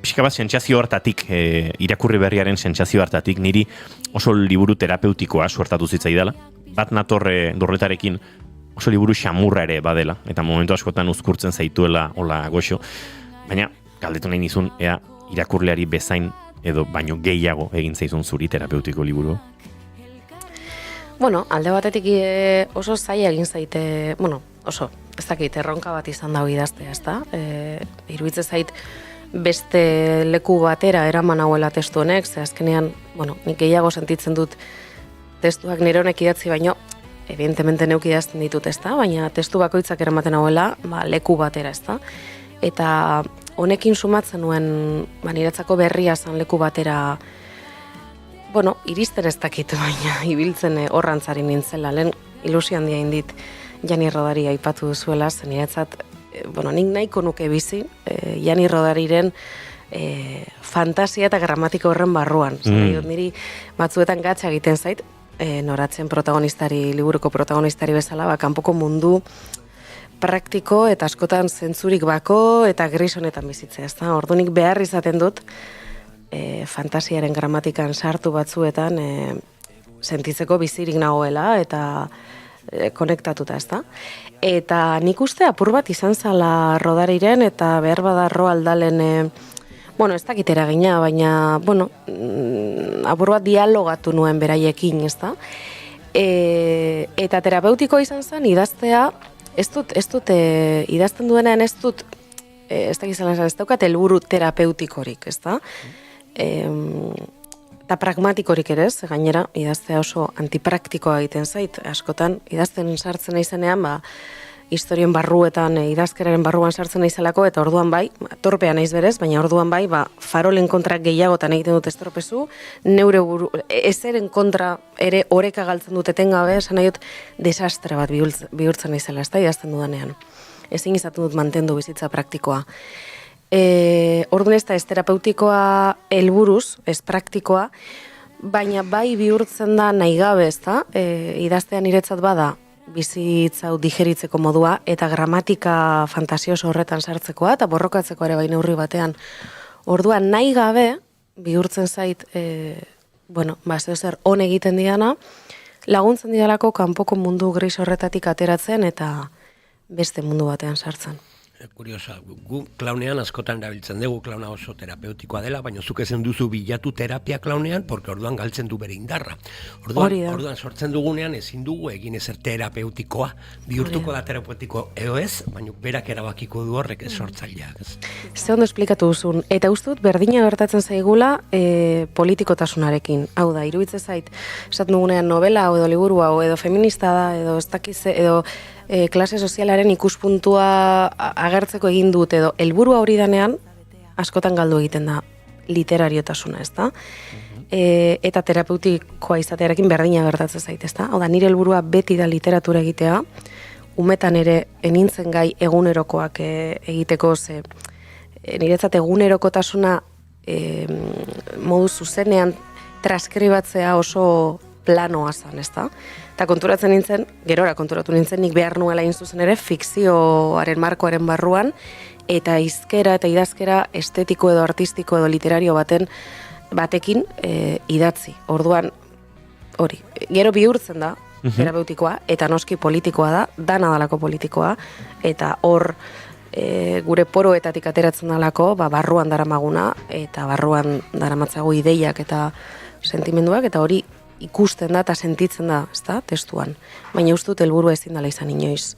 pixka bat sentsazio hartatik, irakurri berriaren sentsazio hartatik, niri oso liburu terapeutikoa suertatu zitzaidala, bat natorre dorretarekin oso liburu xamurra ere badela, eta momentu askotan uzkurtzen zaituela hola goxo, baina galdetu nahi nizun, ea irakurleari bezain edo baino gehiago egin zaizun zuri terapeutiko liburu. Alde batetik oso zaila egin zaite, oso, ez dakit, erronka bat izan dago idaztea, ez da? Iruditzen zait beste leku batera eraman hauela testu honek, ze azkenean, nik gehiago sentitzen dut testuak nire honek idatzi baino, evidentemente neuk idazten ditut, ez da? Baina testu bakoitzak eramaten hauela leku batera, ez da? Eta honekin sumatzen nuen niretzako berria zan leku batera, iristen ez dakit, baina ibiltzen horrantzari nintzela, lehen ilusio handia indit Jani Rodari aipatu duzuela, zen niretzat, nik nahiko nuke bizi, Jani Rodariren fantasia eta gramatiko horren barruan. Niri batzuetan gatsa egiten zait, noratzen liburuko protagonistari bezala, kanpoko mundu praktiko eta askotan zentzurik bako eta gris honetan bizitzea. Ordunik behar izaten dut, fantasiaren gramatikan sartu batzuetan sentitzeko bizirik nagoela eta konektatuta, ez da? Eta nik uste apur bat izan zala Rodariren eta behar bada Roaldalen, ez dakit eragina, baina, apur bat dialogatu nuen beraiekin, ez da? Eta terapeutikoa izan zen idaztea, ez dut idazten duenean ez dut, ez daukat helburu terapeutikorik, ez da? Eta pragmatikorik ere ez, gainera, idaztea oso antipraktikoa egiten zait, askotan, idazten sartzen naizenean, historien barruetan, idazkeraren barruan sartzen naizelako, eta orduan bai, torpea naiz berez, baina orduan bai, farolen kontra gehiagotan egiten dut estropezu, neure buru, ezeren kontra ere oreka galtzen dut etengabe, esan nahi dut desastre bat bihurtzen naizela, ez da, idazten dudanean. Ezin izaten dut mantendu bizitza praktikoa. Orduan ez da, ez terapeutikoa helburuz, ez praktikoa, baina bai bihurtzen da nahi gabe, ez da, idaztean niretzat bada, bizitzau digeritzeko modua, eta gramatika fantasioso horretan sartzekoa, eta borrokatzeko ere bai neurri batean. Orduan nahi gabe, bihurtzen zait, zer on egiten diana, laguntzen didalako kanpoko mundu gris horretatik ateratzen, eta beste mundu batean sartzen. Kuriosa, gu klaunean askotan erabiltzen dugu, klauna oso terapeutikoa dela, baina zuk ezen duzu bilatu terapia klaunean, porque orduan galtzen du bere indarra. Orduan sortzen dugunean ezin dugu egin ezer terapeutikoa, bihurtuko da terapeutiko edo ez, baina berak erabakiko du horrek sortzaileak. Ze ondo esplikatu duzun, eta ustut berdina gertatzen zaigula politikotasunarekin. Hau da, iruditzen zait, esaten dugunean novela, edo liburu hau, edo feminista da, edo ez dakize, edo klase sozialaren ikuspuntua agertzeko egin dut edo helburua hori danean askotan galdu egiten da literariotasuna, ez da? Eta terapeutikoa izatearekin berdina gertatzen zait, ez da? Hau da, nire helburua beti da literatura egitea, umetan ere enintzen gai egunerokoak egiteko, ze niretzat egunerokotasuna modu zuzenean transkribatzea oso planoa zan, ez da? Eta konturatzen nintzen, gerora konturatu nintzen, nik behar nuela zuzen ere fikzioaren markoaren barruan, eta hizkera eta idazkera estetiko edo artistiko edo literario batekin idatzi. Orduan, hori, gero bihurtzen da, terapeutikoa, eta noski politikoa da, dana dalako politikoa, eta hor gure poroetatik ateratzen dalako, barruan daramaguna, eta barruan daramatzago ideiak eta sentimenduak, eta hori ikusten da eta sentitzen da, ezta, testuan. Baina ustut helburua ezin dela izan inoiz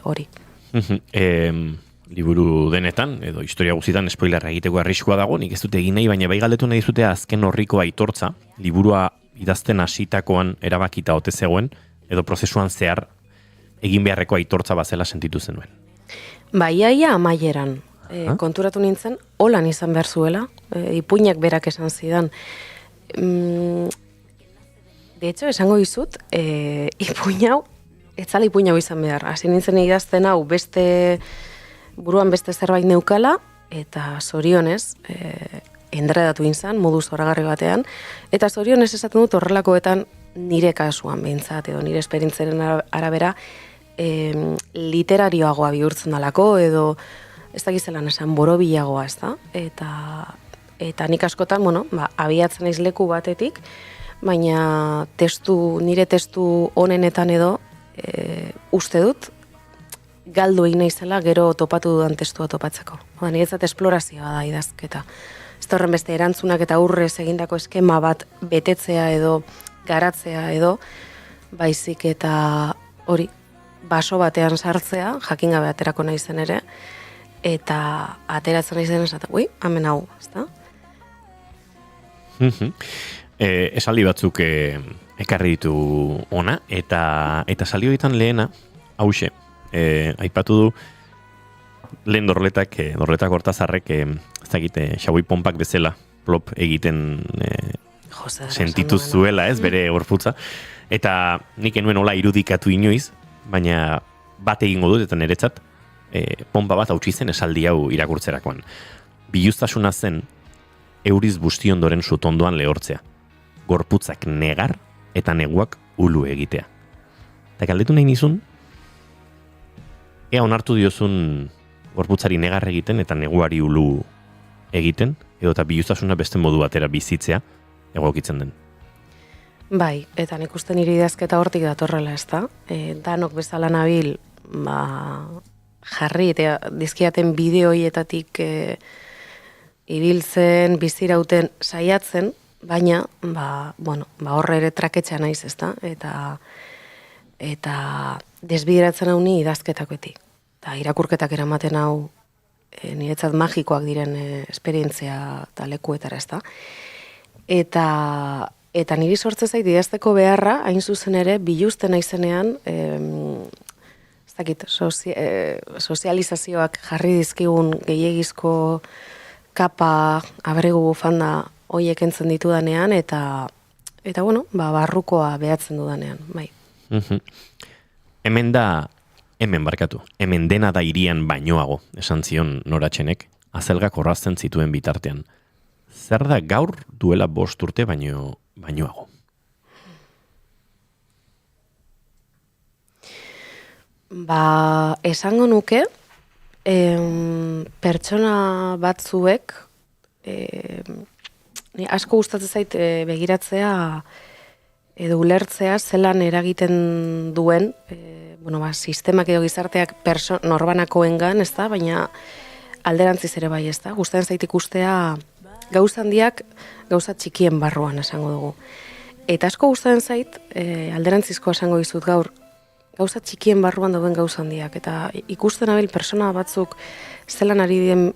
hori. Liburu denetan, edo historia guztietan spoilerra egiteko arriskua dago, nik ez dute egin nahi, baina bai galdetu nahi dizute azken horriko aitortza, liburua idazten hasitakoan erabakita ote zegoen, edo prozesuan zehar egin beharreko aitortza bazela sentitu zenuen. Iaia amaieran konturatu nintzen, holan izan behar zuela, ipuinak berak esan zidan. De hecho, esango dizut, ipuin hau, etzala ipuin hau izan behar. Hasi nintzen idazten hau buruan beste zerbait neukala, eta zorionez, endredatu inzan, modu zoragarri batean, eta zorionez esaten dut horrelakoetan nire kasuan behintzat, edo nire esperintzaren arabera, literarioagoa bihurtzen dalako, edo ez dakizelan esan borobilagoa, ez da? Eta nik askotan, abiatzen naiz leku batetik, baina nire testu honenetan edo uste dut galdu egin naizela gero topatu dudan testua topatzeko. Niretzat esplorazioa da idazketa. Ez da horren beste erantzunak eta urrez egindako eskema bat betetzea edo garatzea edo baizik eta hori baso batean sartzea, jakin gabe aterako naizen ere, eta ateratzen naizen esaten, hemen hau, ez da? Esaldi batzuk ekarri ditu ona, eta esaldi horietan lehena, hause, aipatu du, lehen dorletak Hortazarrek, ez dakite, xaboi pompak bezala, plop egiten sentitu zuela, ez, bere gorputza, eta nik enuen hola irudikatu inoiz, baina bat egingo dut, eta niretzat, pompa bat hautsi zen esaldi hau irakurtzerakoan. Biluztasuna zen, euriz busti ondoren sutondoan lehortzea. Gorputzak negar eta neguak ulu egitea. Eta galdetu nahi nizun, ea onartu diozun gorputzari negar egiten eta neguari ulu egiten, edo eta biluztasuna beste modu batera bizitzea egokitzen den. Bai, eta nik uste nire idazketa hortik datorrela, ez da? Danok bezala nabil, jarri, eta dizkiaten bideoietatik ibiltzen, bizirauten saiatzen, baina, horre ere traketxea naiz, ezta? Eta desbideratzen hau ni idazketakoetik. Eta irakurketak eramaten hau niretzat magikoak diren esperientzia eta lekuetara, ezta? Eta niri sortze zait idazteko beharra, hain zuzen ere, biluzten naizenean, sozializazioak jarri dizkigun gehiegizko kapa, abregu bufanda hoiek entzen ditudanean, eta barrukoa behatzen dudanean, bai. Hemen dena da irian bainoago, esan zion Noratxenek, azelgak orrazten zituen bitartean. Zer da gaur duela 5 urte bainoago? Esango nuke, pertsona batzuek, asko gustatzen zait begiratzea edo ulertzea zelan eragiten duen, sistemak edo gizarteak norbanakoengan, ez da, baina alderantziz ere bai, ez da. Gustatzen zait ikustea gauza handiak gauza txikien barruan esango dugu. Eta asko gustatzen zait, alderantzizkoa esango dizut gaur, gauza txikien barruan dauden gauza handiak. Eta ikusten abil pertsona batzuk zelan ari diren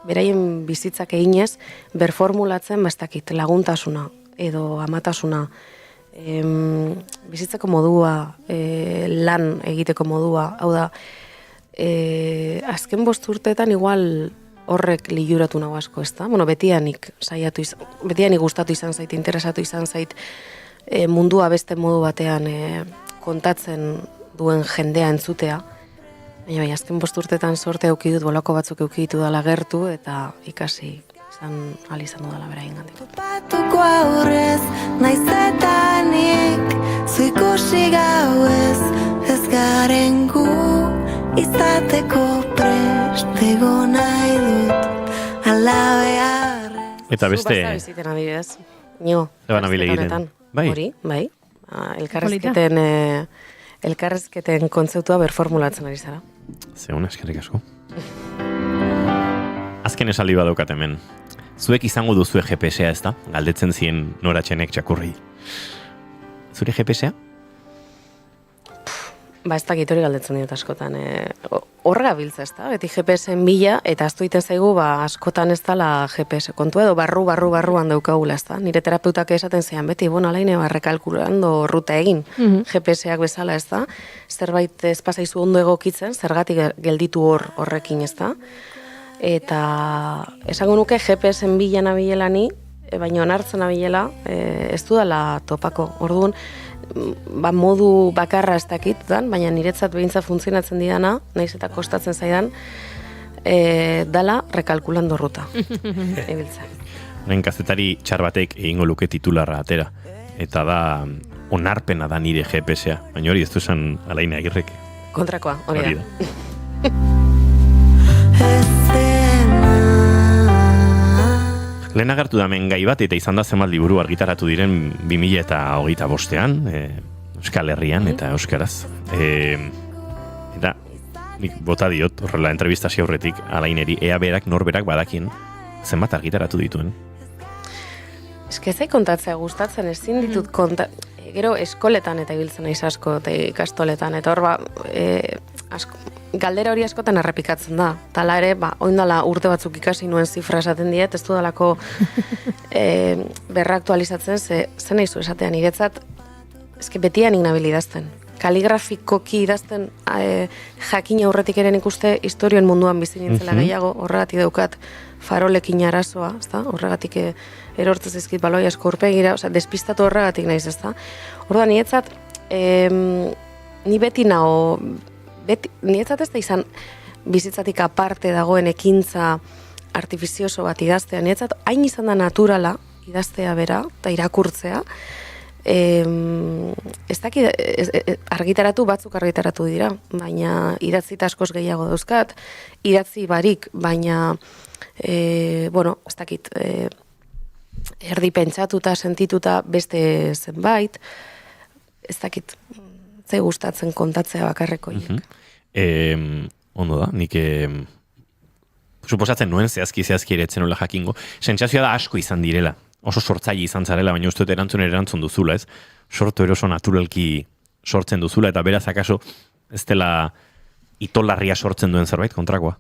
beraien bizitzak eginez, berformulatzen bastakit laguntasuna edo amatasuna, bizitzeko modua, lan egiteko modua, hau da, azken 5 urteetan igual horrek liluratu nago asko, ez da? Betianik gustatu izan zait, interesatu izan zait mundua beste modu batean kontatzen duen jendea entzutea. Baina azken 5 urteetan sorte eukidut, bolako batzuk eukiditu dala gertu, eta ikasi izan alizan dudala beraien gandik. Topatuko aurrez, naizetanik, zu ikusi gauez, ez garen gu, izateko prestego nahi dut, alabearren. Eta beste... Zu basta biziten adibidez, nio. Eban abile egiten. Bai? Hori, bai. Elkarrezketen kontzeptua berformulatzen ari zara. Zeuna, eskerrik asko. Azken esaldi badaukat hemen. Zuek izango duzue GPS-a, ez da? Galdetzen zien Noratxenek txakurri. Zure GPS-a? Ez dakit hori galdetzen diot askotan. Horrega biltza, ez da? Beti GPS-en bila, eta aztu iten zaigu, askotan ez dala GPS kontua, edo barruan daukagula, ez da? Nire terapeutak esaten zean, beti, alaine, rekalkulando ruta egin, GPS-ak bezala, ez da? Zerbait ez pasaizu ondo egokitzen, zergatik gelditu horrekin, ez da? Eta esango nuke GPS-en bila nabilela ni, baina onartzen nabilela, ez dudala topako. Orduan, modu bakarra ez dakit dan, baina niretzat behintzat funtzionatzen didana, nahiz eta kostatzen zaidan, dala rekalkulando ruta. Horen kazetari txar batek egingo luke titularra atera. Eta da, onarpena da nire GPS-a. Baina hori ez du esan Alaine Agirrek. Kontrakoa, hori da. Lehen agertu da gai bat, eta izan da zenbat liburu argitaratu diren 2025an, Euskal Herrian eta Euskaraz. Eta nik bota diot, horrela entrevistazio horretik, Alaineri, ea berak, norberak badakien, zenbat argitaratu dituen. Eskezai kontatzea gustatzen, ezin ditut gero eskoletan eta ibiltzen naiz asko, eta ikastoletan, eta hor galdera hori askotan errepikatzen da. Tala ere, oindala urte batzuk ikasi nuen zifra esaten diet, ez dudalako berraktualizatzen, zen nahizu esatean iretzat, ezke betianik nabil idazten. Kaligrafikoki idazten jakin aurretik eren ikuste historioen munduan bizi nintzela gehiago, horregatik daukat farolekin arazoa, horregatik erortez ezkit baloi asko urpegira, despistatu horregatik naiz, ezta. Orduan, niretzat, ni beti nao, niretzat ez da izan bizitzatik aparte dagoen ekintza artifizioso bat idaztea, niretzat hain izan da naturala idaztea bera eta irakurtzea, ez dakit argitaratu batzuk argitaratu dira, baina idatzita askoz gehiago dauzkat, idatzi barik, baina ez dakit erdi pentsatuta, sentituta beste zenbait, ez dakit ze gustatzen kontatzea bakarreko hiek. Ondo da, nik suposatzen nuen zehazki ere etzen nola jakingo. Sentsazioa da asko izan direla. oso sortzaile izan zarela, baina uste erantzun duzula, ez? Sortu eroso naturalki sortzen duzula, eta beraz akaso ez dela itolarria sortzen duen zerbait kontrakoa.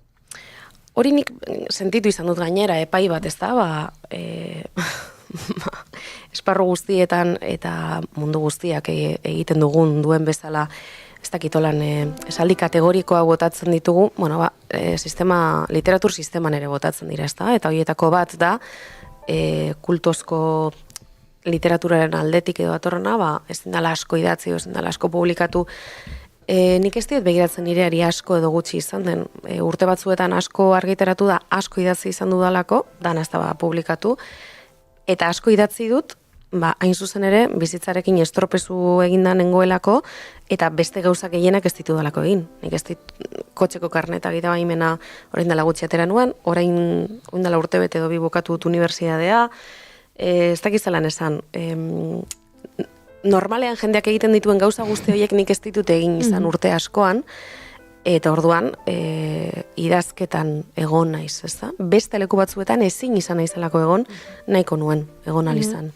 Hori nik sentitu izan dut gainera, epai bat, ez da, esparru guztietan eta mundu guztiak egiten duen bezala, ez dakitolan esaldi kategorikoa botatzen ditugu, literatur sisteman ere botatzen dira, ez da, eta horietako bat da, kultozko literaturaren aldetik edo atorrena, ez dindala asko idatzi, ez dindala asko publikatu. Nik ez diet begiratzen nireari asko edo gutxi izan den. Urte batzuetan asko argitaratu da, asko idatzi izan dudalako, dana ez da publikatu, eta asko idatzi dut, hain zuzen ere, bizitzarekin estropezu eginda nengoelako, eta beste gauzak gehienak ez ditu dalako egin. Nik ez dit kotxeko karneta gida baimena orain dela gutxi atera nuen, orain dela urte bete edo bi bukatu dut unibertsitatea, ez dakizalan esan, normalean jendeak egiten dituen gauza guzti horiek nik ez ditut egin izan urte askoan, eta orduan idazketan egon naiz, ez da? Beste leku batzuetan ezin izan naizelako egon, nahiko nuen egon alizan.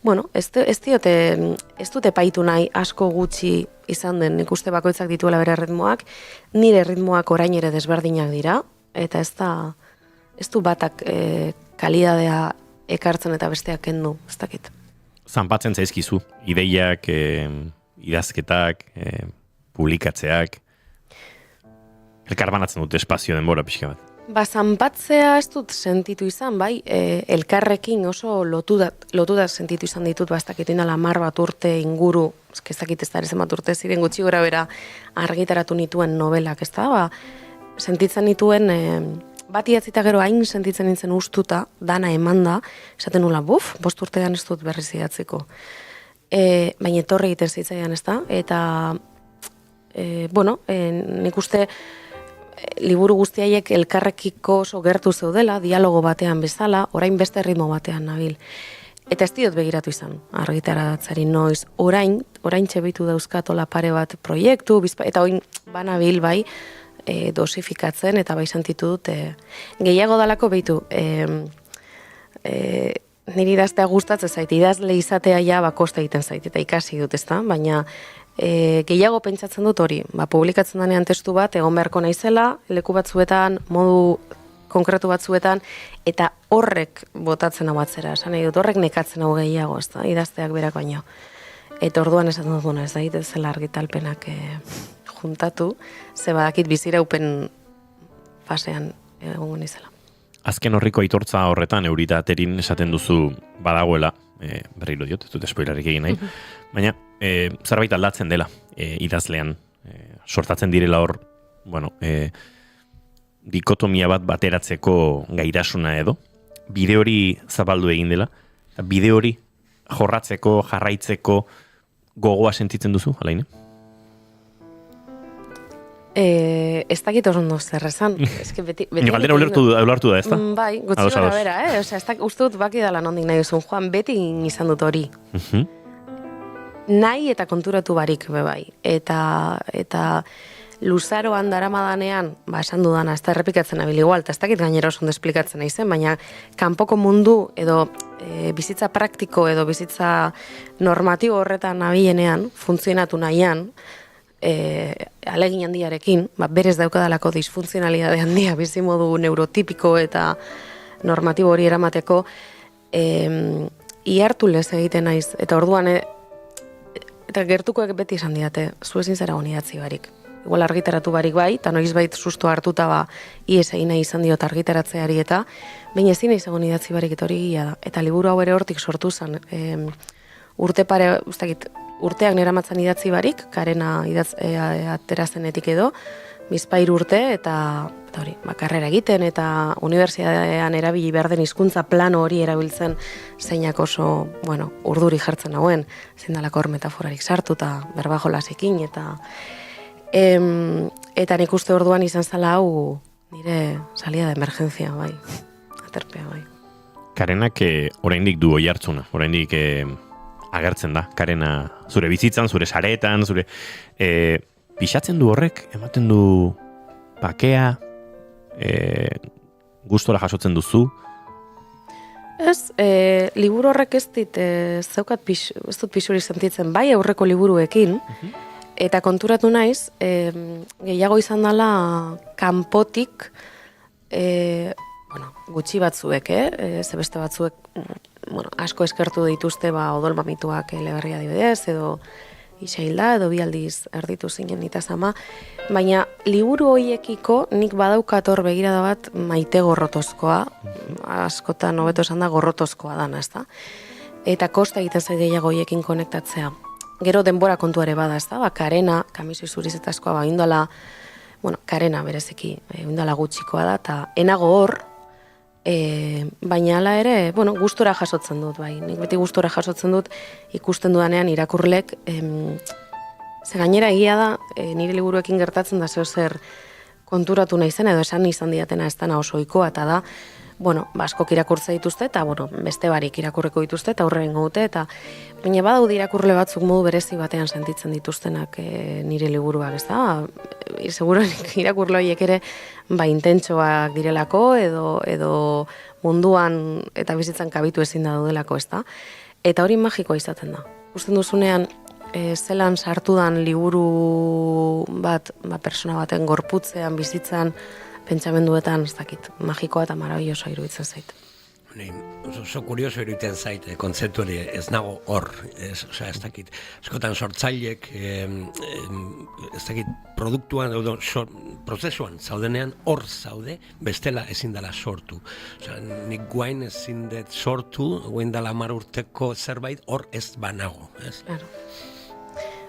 Bueno, ez dute paitu nahi asko gutxi izan den, nik uste bakoitzak dituela bere ritmoak, nire ritmoak orain ere desberdinak dira, eta ez du batak kalidadea ekartzen eta besteak kendu, ez dakit. Zanpatzen zaizkizu, ideiak, idazketak, publikatzeak, elkarbanatzen dute espazio denbora pixka bat. Zanpatzea ez dut sentitu izan, bai, elkarrekin oso lotuda sentitu izan ditut, ez dakit indala 10 bat urte inguru, ez dakit ez da ere zenbat urte ziren gutxi gora bera argitaratu nituen novelak, ez da, sentitzen nituen, bat idatzita gero hain sentitzen nintzen ustuta, dana emanda, esaten nula, 5 urtean ez dut berriz idatziko. Baina etorri egiten zitzaidan, ez da, eta, nik uste, liburu guztiaiek elkarrekiko oso gertu zeudela, dialogo batean bezala, orain beste ritmo batean nabil. Eta ez diot begiratu izan, argitaratzari noiz, orain txebitu dauzkatola pare bat proiektu, eta orain banabil bai, dosifikatzen, eta bai sentitu dut, gehiago dalako behitu, niri idaztea gustatzen zait, idazle izatea ja bakosta egiten zait, eta ikasi dut, ezta? Baina gehiago pentsatzen dut hori, publikatzen danean testu bat, egon beharko naizela, leku batzuetan, modu konkretu batzuetan, eta horrek botatzen hau atzera, esan nahi dut, horrek nekatzen hau gehiago, ezta? Idazteak berak baino. Eta orduan esaten dut, ez da, zela argitalpenak juntatu, ze badakit biziraupen fasean egongo nizela. Azken horriko aitortza horretan, Eurita Aterin esaten duzu badagoela, berriro diot, ez dut spoilerik egin nahi, baina zerbait aldatzen dela idazlean, sortatzen direla hor, dikotomia bat bateratzeko gaitasuna edo, bide hori zabaldu egin dela, bide hori jorratzeko, jarraitzeko gogoa sentitzen duzu, Alaine? Ez dakit ondo zer esan. Galdera ulertu da, ez da? Bai, gotzi gara bera, uste dut baki dala nondik nahi duzun, Juan, beti izan dut hori. Nahi eta konturatu barik, bai. Eta luzaroan daramadanean, esan dudana, ez da errepikatzen abil igual, eta ez dakit gainera oso ondo esplikatzen naizen, baina kanpoko mundu edo bizitza praktiko edo bizitza normatibo horretan nabilenean, funtzionatu nahian, alegin handiarekin, berez daukadalako disfuntzionalidade handia, bizimodu neurotipiko eta normatibo hori eramateko, ihartu lez egiten naiz, eta orduan, eta gertukoek beti esan diate, zu ezin zara honi idatzi barik. Igual argitaratu barik bai, eta noizbait susto hartuta ies egin nahi izan diot argitaratzeari eta, baina ezin nahi zagon idatzi barik eta hori gila da. Eta liburu hau ere hortik sortu zen, urte pare, urteak neramatzen idatzi barik, Karena aterazenetik edo, 2 urte, eta hori, karrera egiten, eta unibertsitatean erabili behar den hizkuntza plano hori erabiltzen zeinak oso, urduri jartzen hauen, zein dalako hor metaforarik sartu, eta berba jolasekin, eta nik uste orduan izan zala hau nire salida de emergencia, bai, aterpea, bai. Karenak oraindik du oihartzuna, oraindik agertzen da, Karena zure bizitzan, zure saretan, zure pixatzen du horrek, ematen du bakea, gustora jasotzen duzu? Ez, liburu horrek ez dut pixuri sentitzen, bai aurreko liburuekin, eta konturatu naiz, gehiago izan dela kanpotik, gutxi batzuek, ze beste batzuek asko eskertu dituzte odol mamituak eleberria adibidez, edo Isailda, edo bi aldiz erditu zinen nita sama, baina liburu hoiekiko nik badaukat hor begirada bat maite gorrotozkoa, askotan hobeto esan da gorrotozkoa dana, ezta? Eta kosta egiten zait gehiago hoiekin konektatzea. Gero denbora kontuare bada, ezta? Karena, kamisoi zurizetazkoa, indala, karena bereziki, indala gutxikoa da, eta enago hor, baina hala ere, gustora jasotzen dut, bai. Nik beti gustora jasotzen dut ikusten dudanean irakurlek, ze gainera egia da, nire liburuekin gertatzen da zer konturatu naizen edo esan izan diatena ez dana oso ohikoa, eta da, askok irakurtza dituzte, eta beste barik irakurreko dituzte, eta aurre dute, eta baina badaude irakurle batzuk modu berezi batean sentitzen dituztenak nire liburuak, ez da? Seguruenik irakurle horiek ere intentsoak direlako, edo munduan eta bizitzan kabitu ezin da daudelako, ez da? Eta hori magikoa izaten da. Usten duzunean, zelan sartudan liburu bat, persona baten gorputzean, bizitzan, pentsamenduetan, ez dakit, magikoa eta marabillosoa iruditzen zait. Oso kurioso iruditzen zait, kontzeptu hori ez nago hor, ez dakit, askotan sortzailek, ez dakit, produktuan, prozesuan zaudenean hor zaude, bestela ezin dela sortu. Nik guain ezin dut sortu, guain dela 10 urteko zerbait, hor ez banago, ez?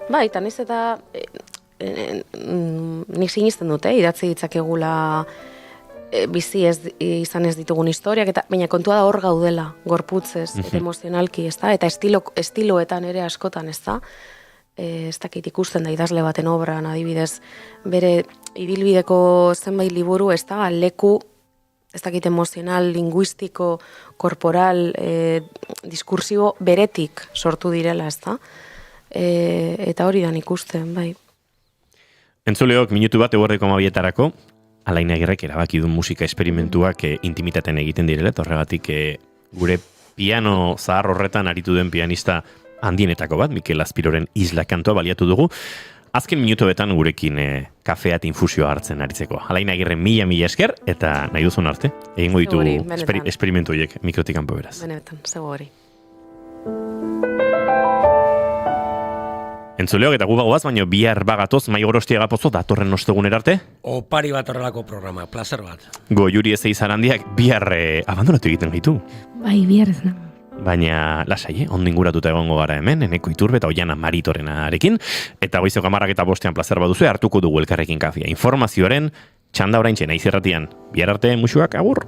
Bai, eta niz eta nik sinisten dute, idatzi ditzakegula bizi izan ez ditugun historiak, baina kontua da hor gaudela, gorputzez, eta emozionalki, ez da? Eta estiloetan ere askotan, ez da? Ez dakit ikusten da idazle baten obran, adibidez, bere ibilbideko zenbait liburu, ez da? Leku, ez dakit emozional, linguistiko, korporal, diskursibo beretik sortu direla, ez da? Eta hori dan ikusten, bai. Entzuleok, minutu bat eguerdeko 12etarako, Alain Agirrek erabaki du musika esperimentuak intimitaten egiten direla, eta horregatik gure piano zahar horretan aritu den pianista handienetako bat, Mikel Azpiroren Isla kantoa baliatu dugu. Azken minutuetan gurekin kafeat infusioa hartzen aritzeko. Alain Agirren mila esker, eta nahi duzun arte, egingo ditugu esperimentu horiek mikrotik kanpo beraz. Benetan, zego hori. Entzuleok eta gu bagoaz, baina bihar bagatoz Mai Gorostiaga pozo datorren osteguner arte. Opari bat horrelako programa, plazer bat. Goiuri ez Zarandiak bihar abandonatu egiten gaitu. Bai, bihar ez nago. Baina lasai, ondo inguratuta egongo gara hemen, Eneko Iturbe eta Oiana Maritorenarekin, eta goizeko 10:05 plazer baduzu hartuko dugu elkarrekin kafia. Informazioaren txanda oraintxe Naiz Irratian. Bihar arte musuak, agur!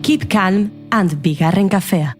Keep calm and bigarren kafea.